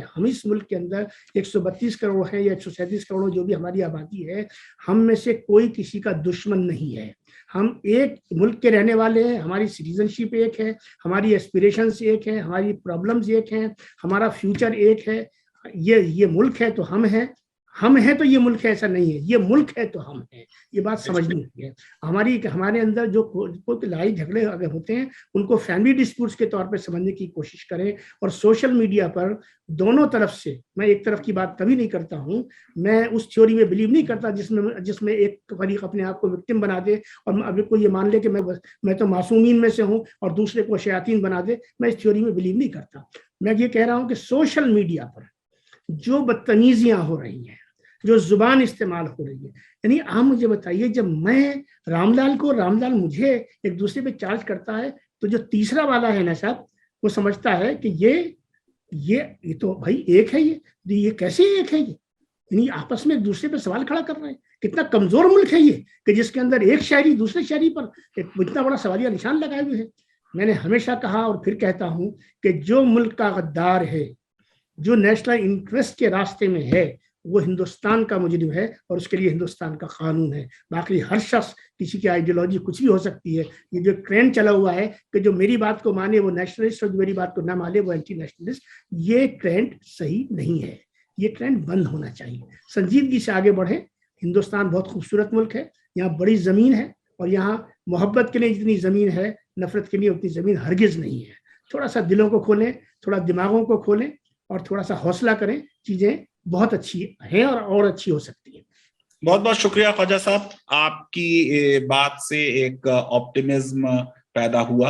हम इस मुल्क के अंदर 132 करोड़ है या 137 करोड़ जो भी हमारी आबादी है, हम में से कोई किसी का दुश्मन नहीं है। हम एक मुल्क के रहने वाले हैं, हमारी सिटीजनशिप एक है, हमारी एस्पिरेशंस एक है, हमारी प्रॉब्लम्स एक हैं, हमारा फ्यूचर एक है। ये मुल्क है तो हम हैं तो ये मुल्क है, ऐसा नहीं है, ये मुल्क है तो हम हैं। ये बात समझनी है। हमारे अंदर जो कोई लड़ाई झगड़े अगर होते हैं, उनको फैमिली डिस्प्यूट्स के तौर पे समझने की कोशिश करें। और सोशल मीडिया पर दोनों तरफ से, मैं एक तरफ की बात कभी नहीं करता हूँ। मैं उस थ्योरी में बिलीव नहीं करता जिसमें एक फरीक अपने आप को विक्टिम बना दे और अभी को ये मान ले कि मैं तो मासूमीन में से हूँ और दूसरे को शयातीन बना दे। मैं इस थ्योरी में बिलीव नहीं करता। मैं ये कह रहा हूँ कि सोशल मीडिया पर जो बदतमीजियां हो रही हैं, जो जुबान इस्तेमाल हो रही है, यानी आप मुझे बताइए, जब मैं रामलाल मुझे एक दूसरे पे चार्ज करता है, तो जो तीसरा वाला है ना साहब, वो समझता है कि ये तो भाई एक है, ये कैसे एक है, ये यानी आपस में एक दूसरे पे सवाल खड़ा कर रहे हैं। कितना कमजोर मुल्क है ये कि जिसके अंदर एक शायरी दूसरे शायरी पर इतना बड़ा सवालिया निशान लगाए हुए है। मैंने हमेशा कहा और फिर कहता हूं कि जो मुल्क का गद्दार है, जो नेशनल इंटरेस्ट के रास्ते में है, वो हिंदुस्तान का मुजरिम है और उसके लिए हिंदुस्तान का कानून है। बाकी हर शख्स, किसी की आइडियोलॉजी कुछ भी हो सकती है। ये जो ट्रेंड चला हुआ है कि जो मेरी बात को माने वो नेशनलिस्ट और जो मेरी बात को ना माने वो एंटी नेशनलिस्ट, ये ट्रेंड सही नहीं है। ये ट्रेंड बंद होना चाहिए। संजीदगी से आगे बढ़े। हिंदुस्तान बहुत खूबसूरत मुल्क है, यहाँ बड़ी जमीन है और यहाँ मोहब्बत के लिए जितनी जमीन है, नफरत के लिए उतनी जमीन हरगिज नहीं है। थोड़ा सा दिलों को खोलें, थोड़ा दिमागों को खोलें और थोड़ा सा हौसला करें, चीजें बहुत अच्छी है और अच्छी हो सकती है। बहुत बहुत शुक्रिया ख्वाजा साहब, आपकी बात से एक ऑप्टिमिज्म पैदा हुआ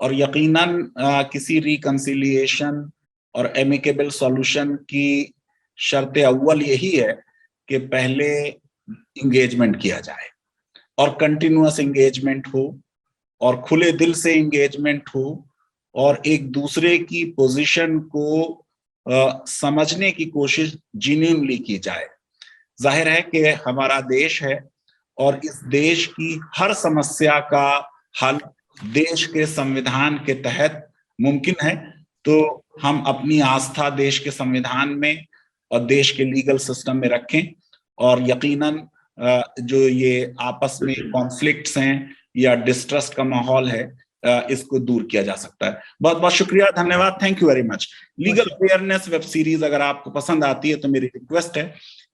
और यकीनन किसी रिकंसिलिएशन और एमिकेबल सॉल्यूशन की शर्त अव्वल यही है कि पहले इंगेजमेंट किया जाए और कंटिन्यूअस इंगेजमेंट हो और खुले दिल से इंगेजमेंट हो और एक दूसरे की पोजीशन को समझने की कोशिश जेन्युइनली की जाए। जाहिर है कि हमारा देश है और इस देश की हर समस्या का हल देश के संविधान के तहत मुमकिन है, तो हम अपनी आस्था देश के संविधान में और देश के लीगल सिस्टम में रखें और यकीनन जो ये आपस में कॉन्फ्लिक्ट्स हैं या डिस्ट्रस्ट का माहौल है, इसको दूर किया जा सकता है। बहुत बहुत शुक्रिया, धन्यवाद, thank you very much. Legal awareness web series अगर आपको पसंद आती है तो मेरी रिक्वेस्ट है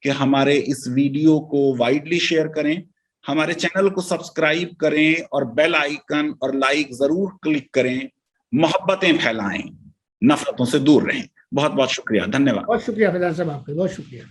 कि हमारे इस वीडियो को वाइडली शेयर करें, हमारे चैनल को सब्सक्राइब करें और बेल आइकन और लाइक जरूर क्लिक करें। मोहब्बतें फैलाएं, नफरतों से दूर रहें। बहुत बहुत शुक्रिया, धन्यवाद। बहुत शुक्रिया फैजान साहब, आपका बहुत शुक्रिया।